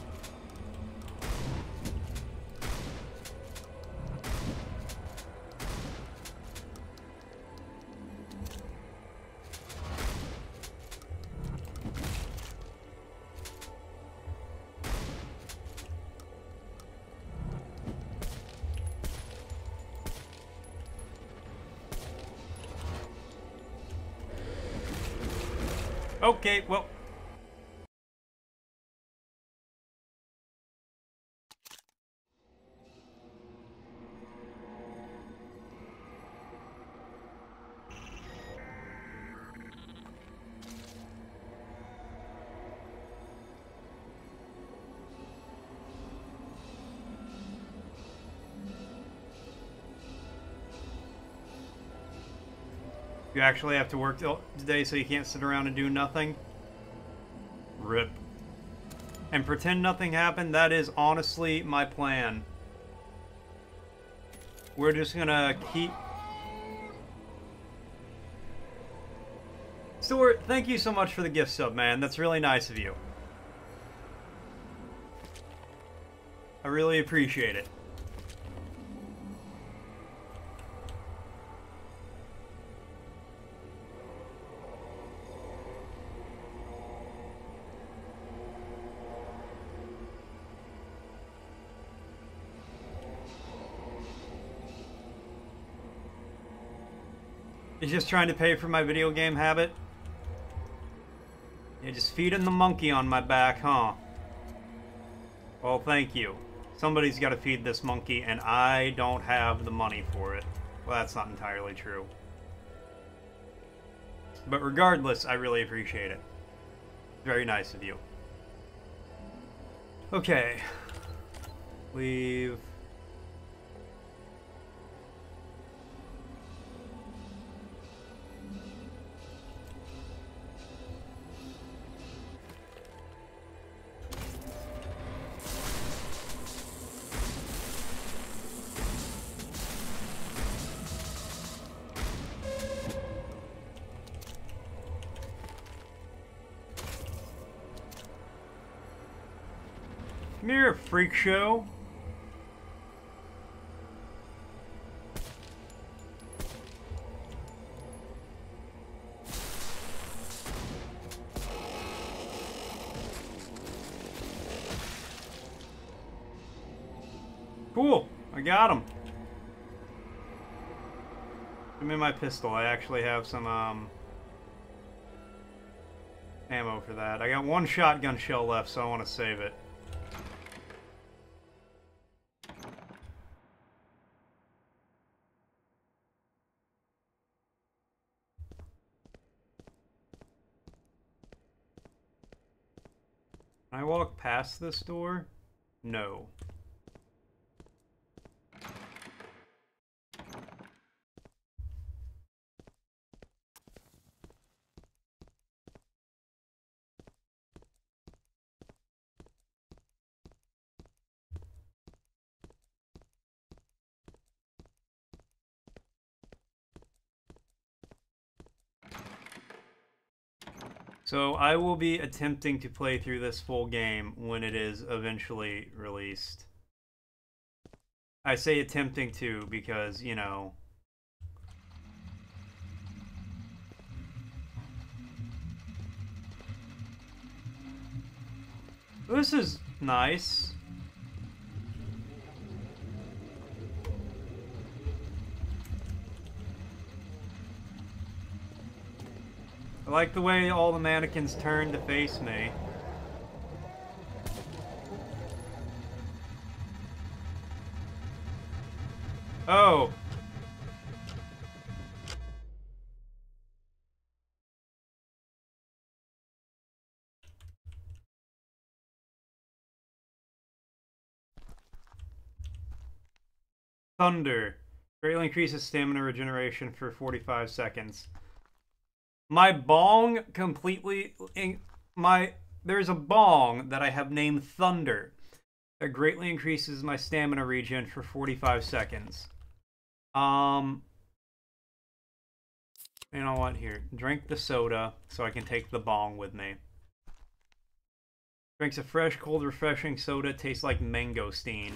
Okay, well... You actually have to work today so you can't sit around and do nothing? RIP. And pretend nothing happened? That is honestly my plan. We're just gonna keep... Stuart, thank you so much for the gift sub, man. That's really nice of you. I really appreciate it. He's just trying to pay for my video game habit. You're just feeding the monkey on my back, huh? Well, thank you. Somebody's got to feed this monkey, and I don't have the money for it. Well, that's not entirely true. But regardless, I really appreciate it. Very nice of you. Okay. Leave... Come here, freak show. Cool, I got him. Give me my pistol. I actually have some ammo for that. I got one shotgun shell left, so I want to save it. Can I walk past this door? No. So I will be attempting to play through this full game when it is eventually released. I say attempting to because, you know... This is nice. I like the way all the mannequins turn to face me. Oh. Thunder. Greatly increases stamina regeneration for 45 seconds. My bong completely... There's a bong that I have named Thunder that greatly increases my stamina regen for 45 seconds. You know what? Here. Drink the soda so I can take the bong with me. Drinks a fresh, cold, refreshing soda. Tastes like mangosteen.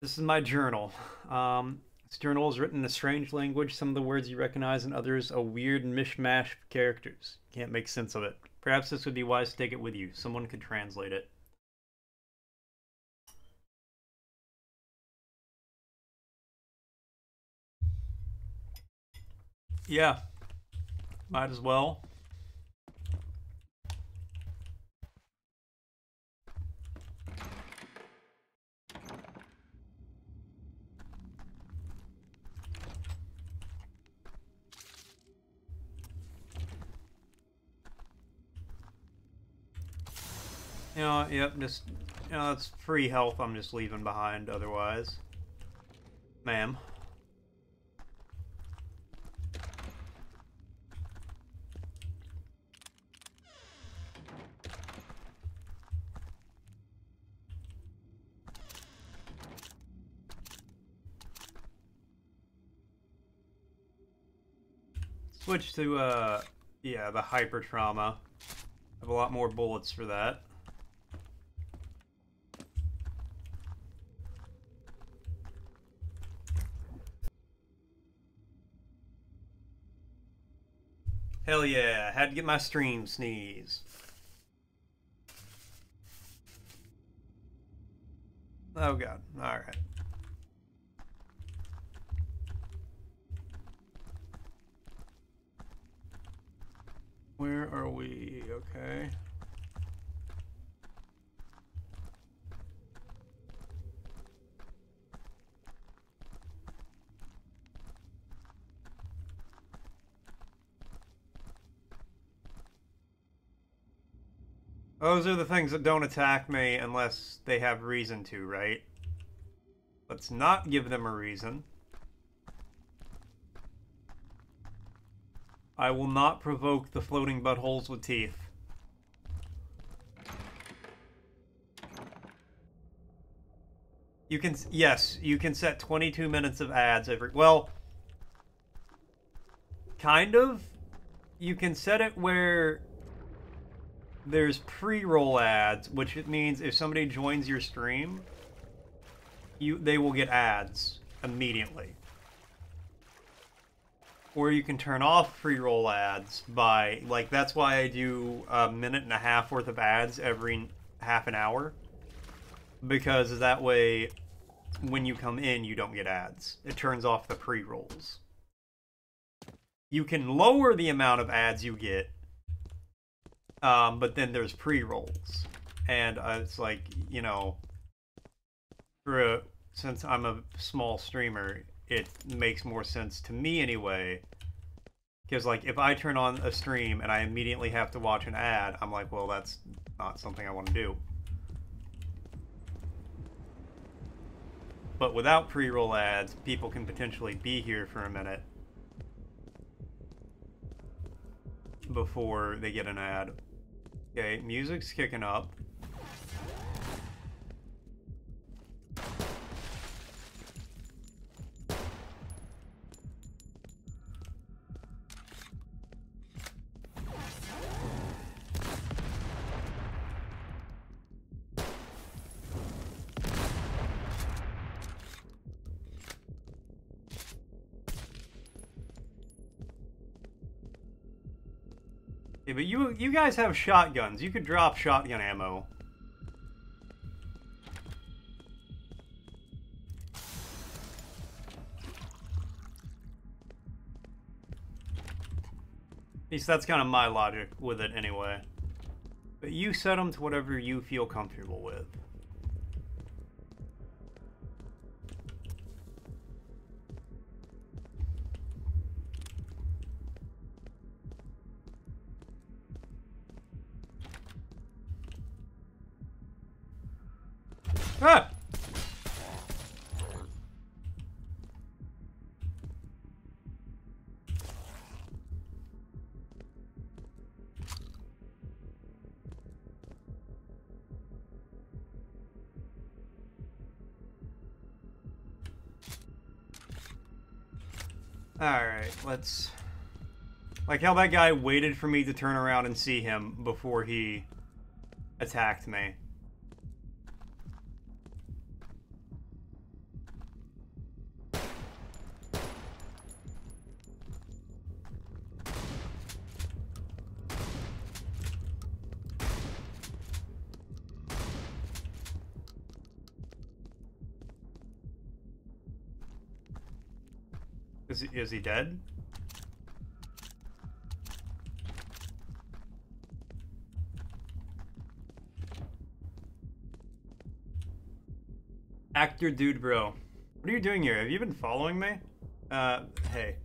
This is my journal. This journal is written in a strange language, some of the words you recognize and others a weird mishmash of characters. Can't make sense of it. Perhaps this would be wise to take it with you. Someone could translate it. Yeah, might as well. You know, yep, just, you know, that's free health I'm just leaving behind otherwise. Ma'am. Switch to, yeah, the hyper trauma. Have a lot more bullets for that. Hell yeah, had to get my stream sneeze. Oh god, alright. Where are we? Okay. Those are the things that don't attack me unless they have reason to, right? Let's not give them a reason. I will not provoke the floating buttholes with teeth. You can, yes, you can set 22 minutes of ads every, well, kind of. You can set it where there's pre-roll ads, which it means if somebody joins your stream, they will get ads immediately. Or you can turn off pre-roll ads by, like, that's why I do a minute and a half worth of ads every half an hour. Because that way, when you come in, you don't get ads. It turns off the pre-rolls. You can lower the amount of ads you get, but then there's pre-rolls. And it's like, you know, since I'm a small streamer, it makes more sense to me anyway. Because, like, if I turn on a stream and I immediately have to watch an ad, I'm like, well, that's not something I want to do. But without pre-roll ads, people can potentially be here for a minute before they get an ad. Okay, music's kicking up. Yeah, but you guys have shotguns. You could drop shotgun ammo. At least that's kind of my logic with it anyway. But you set them to whatever you feel comfortable with. Ah! Alright, let's... Like how that guy waited for me to turn around and see him before he attacked me. Is he dead? Actor dude bro. What are you doing here? Have you been following me? Hey.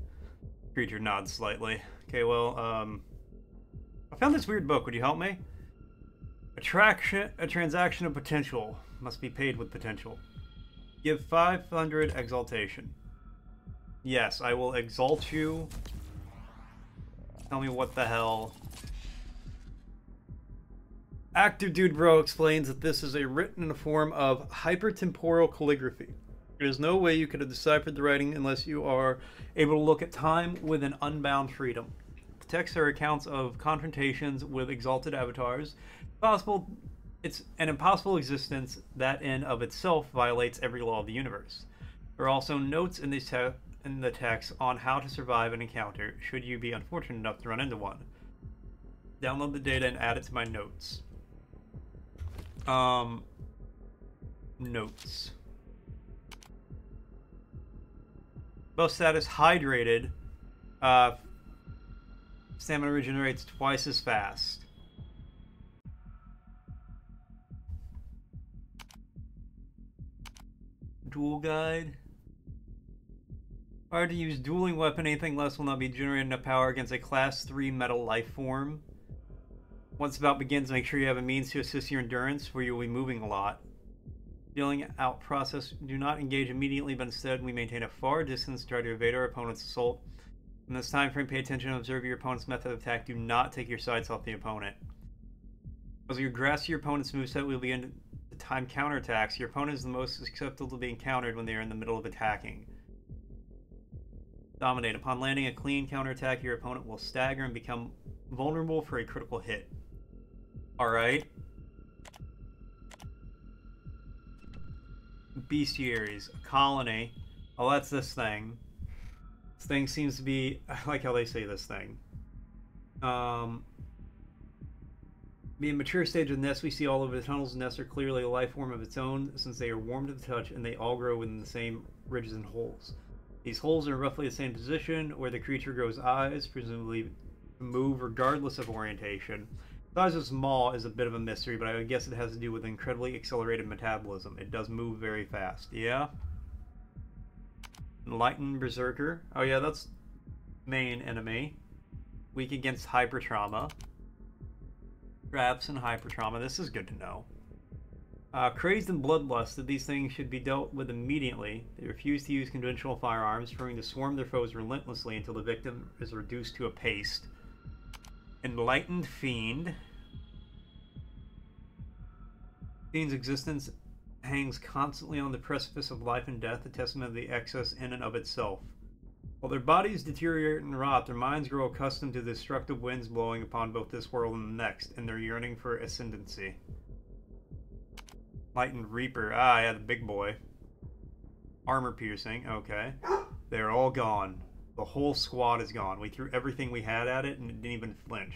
Creature nods slightly. Okay, well, I found this weird book. Would you help me? A transaction of potential must be paid with potential. Give 500 exaltation. Yes, I will exalt you. Tell me what the hell. Actor Dude Bro explains that this is written in a form of hypertemporal calligraphy. There's no way you could have deciphered the writing unless you are able to look at time with an unbound freedom. The texts are accounts of confrontations with exalted avatars. It's an impossible existence that in of itself violates every law of the universe. There are also notes in the text on how to survive an encounter should you be unfortunate enough to run into one. Download the data and add it to my notes. Notes. Both status hydrated. Stamina regenerates twice as fast. Dual guide. Hard to use dueling weapon. Anything less will not be generating enough power against a class 3 metal life form. Once the bout begins, make sure you have a means to assist your endurance, where you will be moving a lot. Dealing out process, do not engage immediately, but instead we maintain a far distance to try to evade our opponent's assault. In this time frame, pay attention and observe your opponent's method of attack. Do not take your sights off the opponent. As you grasp your opponent's moveset, we will begin to time counterattacks. Your opponent is the most susceptible to being countered when they are in the middle of attacking. Dominate. Upon landing a clean counterattack, your opponent will stagger and become vulnerable for a critical hit. Alright. Bestiaries. A colony. Oh, that's this thing. This thing seems to be... I like how they say this thing. Being a mature stage of nests we see all over the tunnels. Nests are clearly a life form of its own, since they are warm to the touch and they all grow within the same ridges and holes. These holes are roughly the same position where the creature grows eyes, presumably move regardless of orientation. The size of its maw is a bit of a mystery, but I guess it has to do with incredibly accelerated metabolism. It does move very fast. Yeah? Enlightened Berserker. Oh yeah, that's main enemy. Weak against hyper trauma. Traps and hyper trauma. This is good to know. Crazed and bloodlusted, these things should be dealt with immediately. They refuse to use conventional firearms, preferring to swarm their foes relentlessly until the victim is reduced to a paste. Enlightened Fiend. Fiend's existence hangs constantly on the precipice of life and death, a testament of the excess in and of itself. While their bodies deteriorate and rot, their minds grow accustomed to the destructive winds blowing upon both this world and the next, and their yearning for ascendancy. Enlightened Reaper. Ah, yeah, the big boy. Armor piercing. Okay. They're all gone. The whole squad is gone. We threw everything we had at it, and it didn't even flinch.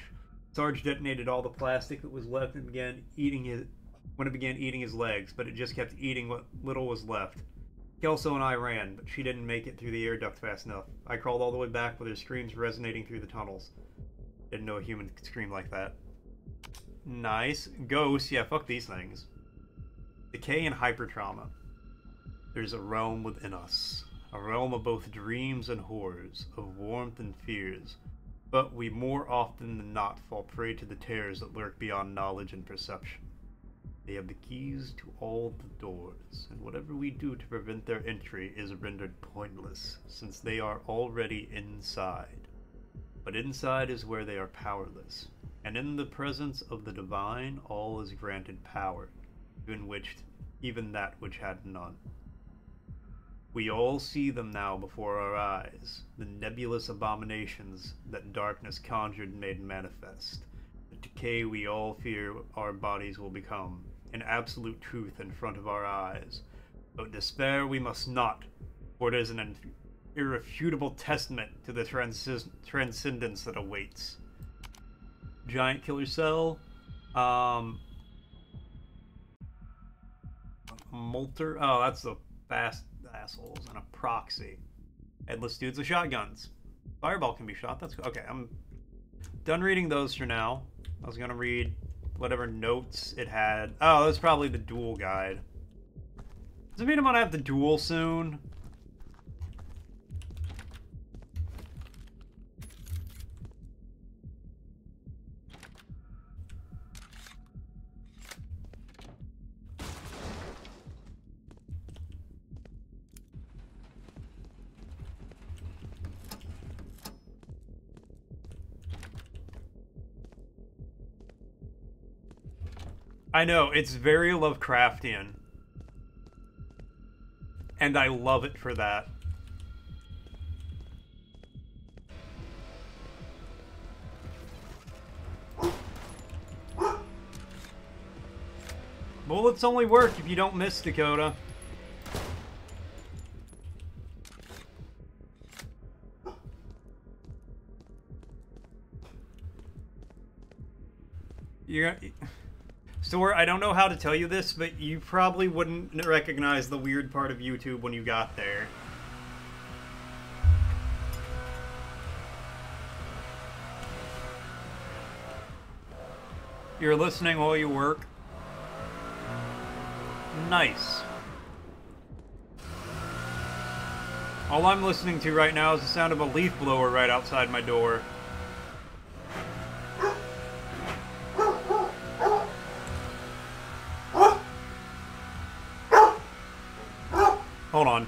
Sarge detonated all the plastic that was left and began eating his legs, but it just kept eating what little was left. Kelso and I ran, but she didn't make it through the air duct fast enough. I crawled all the way back with her screams resonating through the tunnels. Didn't know a human could scream like that. Nice. Ghosts. Yeah, fuck these things. Decay and hyper trauma. There's a realm within us. A realm of both dreams and horrors, of warmth and fears. But we more often than not fall prey to the terrors that lurk beyond knowledge and perception. They have the keys to all the doors, and whatever we do to prevent their entry is rendered pointless, since they are already inside. But inside is where they are powerless, and in the presence of the divine all is granted power, even that which had none. We all see them now before our eyes, the nebulous abominations that darkness conjured made manifest, the decay we all fear our bodies will become, an absolute truth in front of our eyes. But despair we must not, for it is an irrefutable testament to the transcendence that awaits. Giant killer cell. Molter. Oh, that's the fast assholes, and a proxy. Headless dudes with shotguns. Fireball can be shot. That's okay. I'm done reading those for now. I was gonna read whatever notes it had. Oh, that's probably the dual guide. Does it mean I'm gonna have to duel soon? I know, it's very Lovecraftian. And I love it for that. Bullets only work if you don't miss, Dakota. You're... Store, I don't know how to tell you this, but you probably wouldn't recognize the weird part of YouTube when you got there. You're listening while you work? Nice. All I'm listening to right now is the sound of a leaf blower right outside my door. Hold on.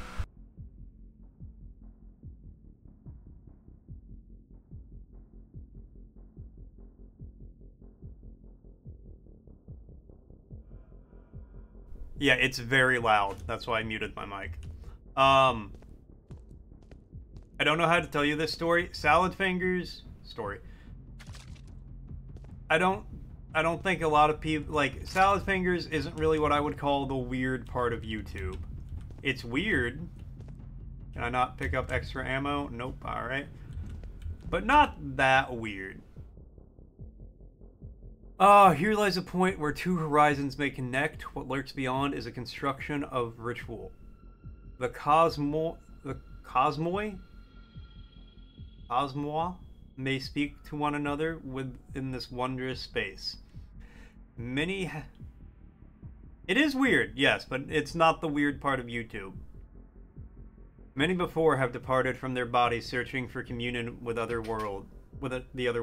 Yeah, it's very loud. That's why I muted my mic. I don't know how to tell you this story. Salad Fingers story. I don't think a lot of people like Salad Fingers isn't really what I would call the weird part of YouTube. It's weird. Can I not pick up extra ammo? Nope, alright. But not that weird. Here lies a point where two horizons may connect. What lurks beyond is a construction of ritual. The cosmoi may speak to one another within this wondrous space. It is weird, yes, but it's not the weird part of YouTube. Many before have departed from their bodies searching for communion with the other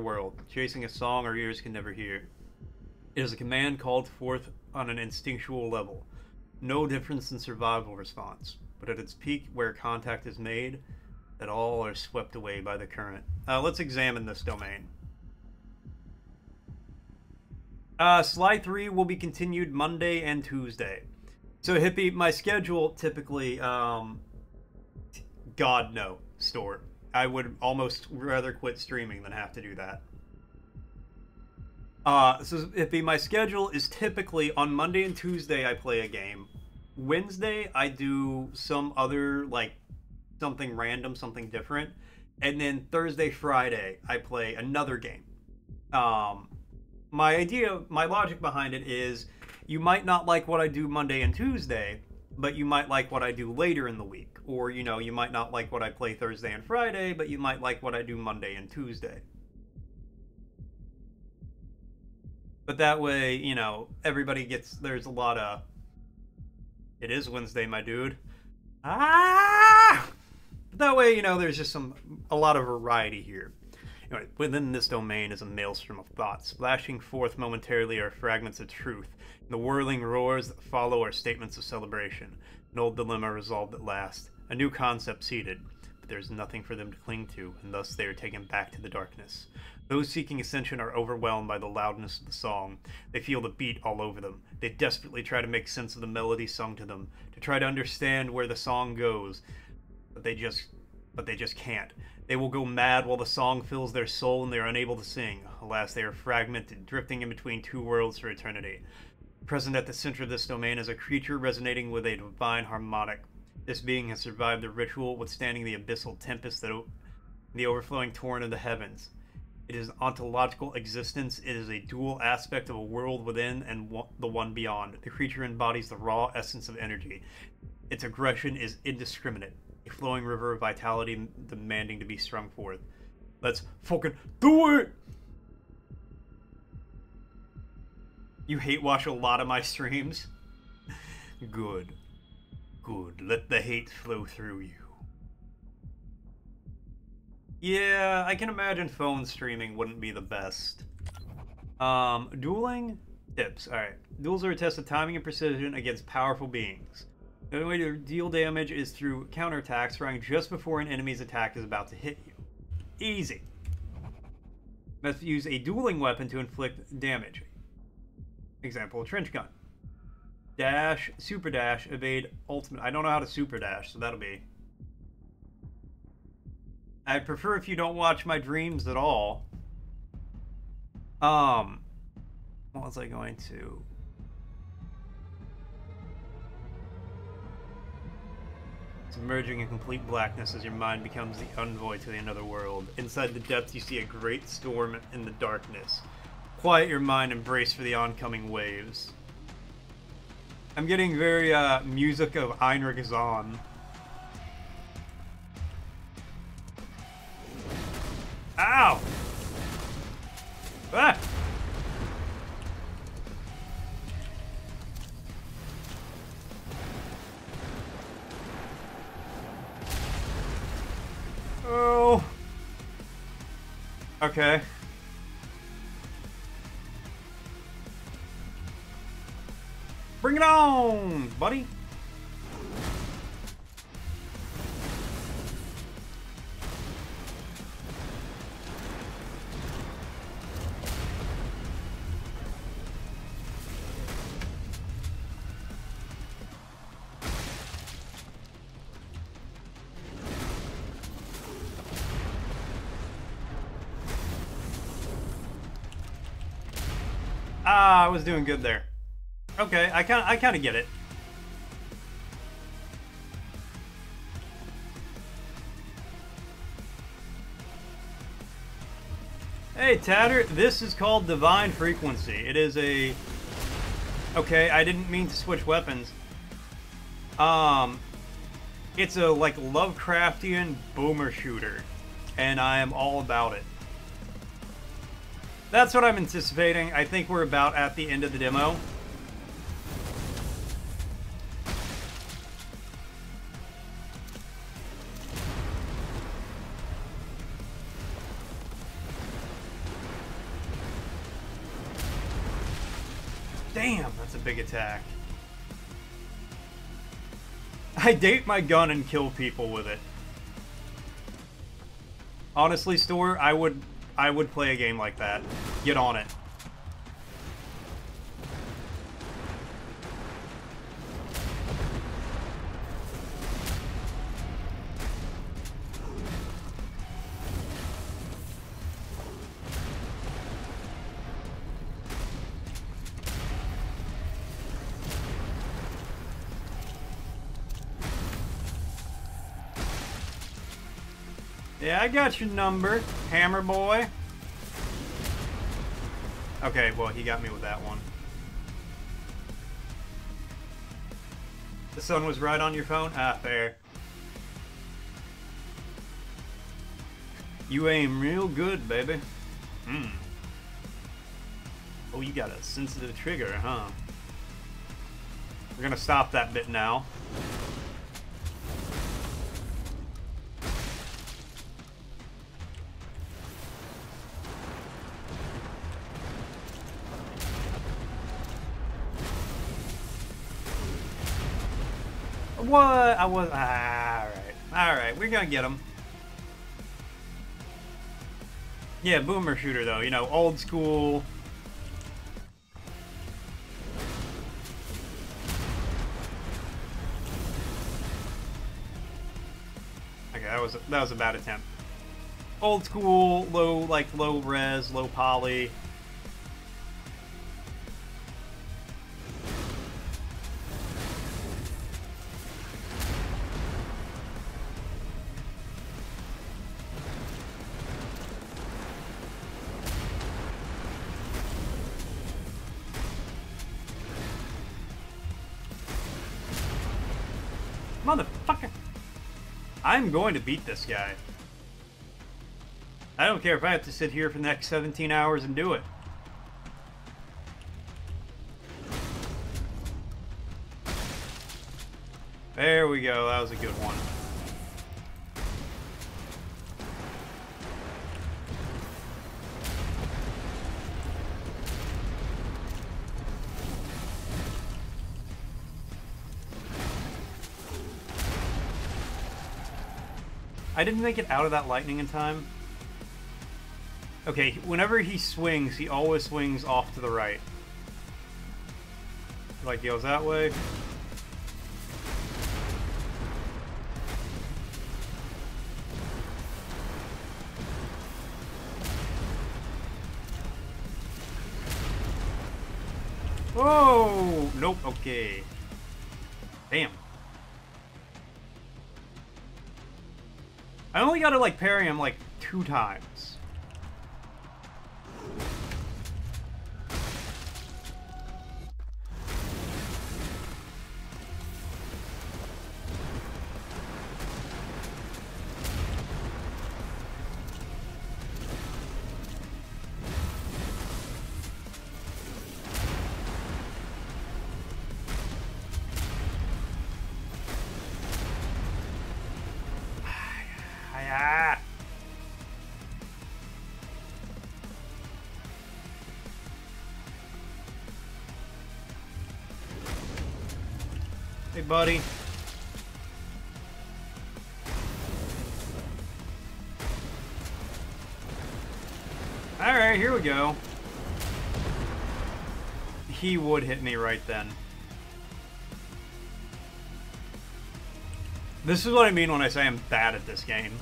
world, chasing a song our ears can never hear. It is a command called forth on an instinctual level. No difference in survival response, but at its peak where contact is made, that all are swept away by the current. Let's examine this domain. Slide 3 will be continued Monday and Tuesday. So, Hippie, my schedule typically, God no, Store. I would almost rather quit streaming than have to do that. So, Hippie, my schedule is typically on Monday and Tuesday I play a game. Wednesday I do some other, like, something random, something different. And then Thursday, Friday, I play another game. My logic behind it is you might not like what I do Monday and Tuesday, but you might like what I do later in the week. Or, you know, you might not like what I play Thursday and Friday, but you might like what I do Monday and Tuesday. But that way, you know, everybody gets, there's a lot of, it is Wednesday, my dude. Ah! But that way, you know, there's just a lot of variety here. Anyway, within this domain is a maelstrom of thoughts. Splashing forth momentarily are fragments of truth. And the whirling roars that follow are statements of celebration. An old dilemma resolved at last. A new concept seeded. But there is nothing for them to cling to, and thus they are taken back to the darkness. Those seeking ascension are overwhelmed by the loudness of the song. They feel the beat all over them. They desperately try to make sense of the melody sung to them, to try to understand where the song goes. But they just can't. They will go mad while the song fills their soul and they are unable to sing. Alas, they are fragmented, drifting in between two worlds for eternity. Present at the center of this domain is a creature resonating with a divine harmonic. This being has survived the ritual, withstanding the abyssal tempest the overflowing torrent of the heavens. It is ontological existence. It is a dual aspect of a world within and the one beyond. The creature embodies the raw essence of energy. Its aggression is indiscriminate. A flowing river of vitality demanding to be strung forth. Let's fucking do it! You hate watch a lot of my streams? Good. Good, let the hate flow through you. Yeah, I can imagine phone streaming wouldn't be the best. Dueling tips. Alright. Duels are a test of timing and precision against powerful beings. The only way to deal damage is through counterattacks, throwing just before an enemy's attack is about to hit you. Easy. Must use a dueling weapon to inflict damage. Example, trench gun. Dash, super dash, evade, ultimate. I don't know how to super dash, so that'll be. I'd prefer if you don't watch my dreams at all. What was I going to? Submerging in complete blackness as your mind becomes the envoy to the another world. Inside the depths you see a great storm in the darkness. Quiet your mind and brace for the oncoming waves. I'm getting very, music of Heinrich Zahn. Ow! Ah! Oh. Okay. Bring it on, buddy. Ah, I was doing good there. Okay, I kind of get it. Hey, Tatter, this is called Divine Frequency. It is a... Okay, I didn't mean to switch weapons. It's a, like, Lovecraftian boomer shooter. And I am all about it. That's what I'm anticipating. I think we're about at the end of the demo. Damn, that's a big attack. I date my gun and kill people with it. Honestly, Store, I would play a game like that. Get on it. Yeah, I got your number, Hammer Boy. Okay, well, he got me with that one. The sun was right on your phone? Ah, fair. You aim real good, baby. Oh, you got a sensitive trigger, huh? We're gonna stop that bit now. What? I was... Alright, we're gonna get him. Yeah, boomer shooter though, you know, old school. Okay, that was a bad attempt. Old school, low res, low poly. Motherfucker! I'm going to beat this guy. I don't care if I have to sit here for the next 17 hours and do it. There we go. That was a good one. I didn't make it out of that lightning in time. Okay, whenever he swings, he always swings off to the right. Like, goes that way. Whoa! Nope, okay. Damn. I only gotta, like, parry him, like, 2 times. Hey, buddy. Alright, here we go. He would hit me right then. This is what I mean when I say I'm bad at this game.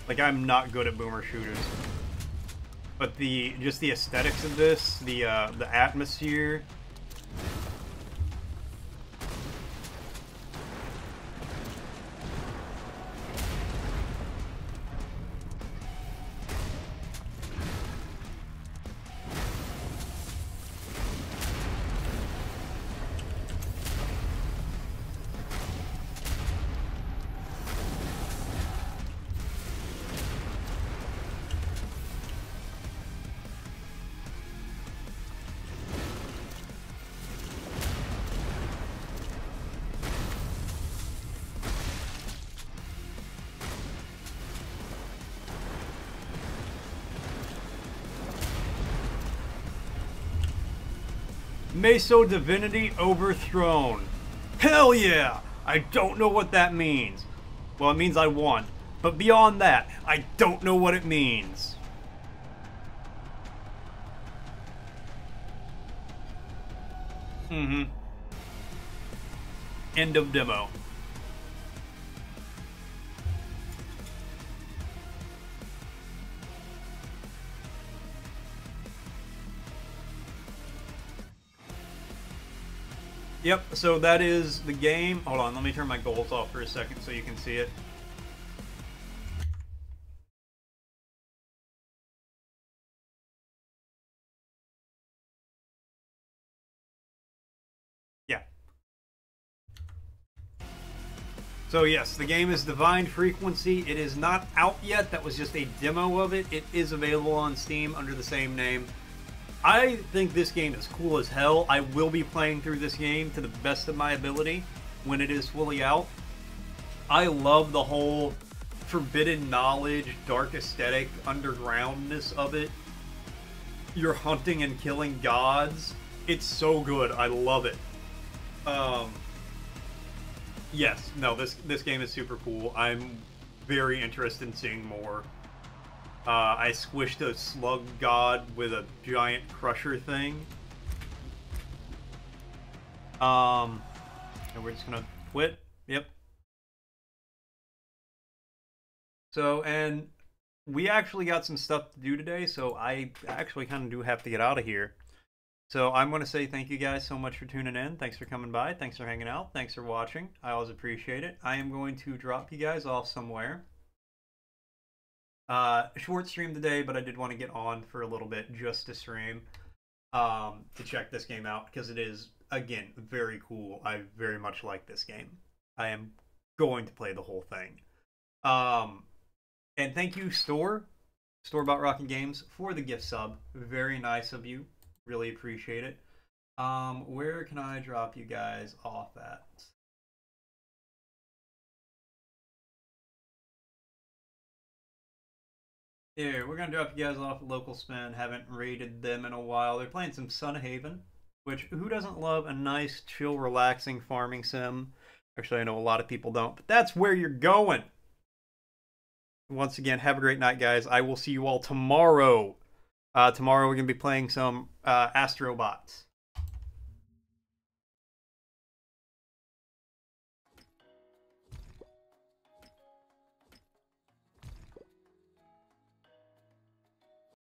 Like, I'm not good at boomer shooters. But just the aesthetics of this, the atmosphere. Meso Divinity overthrown. Hell yeah! I don't know what that means. Well, it means I won. But beyond that, I don't know what it means. Mm-hmm. End of demo. Yep, so that is the game. Hold on, let me turn my goals off for a second so you can see it. Yeah. So yes, the game is Divine Frequency. It is not out yet. That was just a demo of it. It is available on Steam under the same name. I think this game is cool as hell. I will be playing through this game to the best of my ability when it is fully out. I love the whole forbidden knowledge, dark aesthetic, undergroundness of it. You're hunting and killing gods. It's so good. I love it. Yes, no, this game is super cool. I'm very interested in seeing more. I squished a slug god with a giant crusher thing. And we're just gonna quit. Yep. So, and we actually got some stuff to do today, so I actually kind of do have to get out of here. So I'm going to say thank you guys so much for tuning in. Thanks for coming by. Thanks for hanging out. Thanks for watching. I always appreciate it. I am going to drop you guys off somewhere. Short stream today, but I did want to get on for a little bit just to stream, to check this game out, because it is, again, very cool. I very much like this game. I am going to play the whole thing. And thank you, Store-Bought Rockin' Games, for the gift sub. Very nice of you. Really appreciate it. Where can I drop you guys off at? Here, we're gonna drop you guys off at Local Spin. Haven't raided them in a while. They're playing some Sun Haven, which who doesn't love a nice, chill, relaxing farming sim? Actually, I know a lot of people don't, but that's where you're going. Once again, have a great night, guys. I will see you all tomorrow. Tomorrow we're gonna be playing some Astrobots.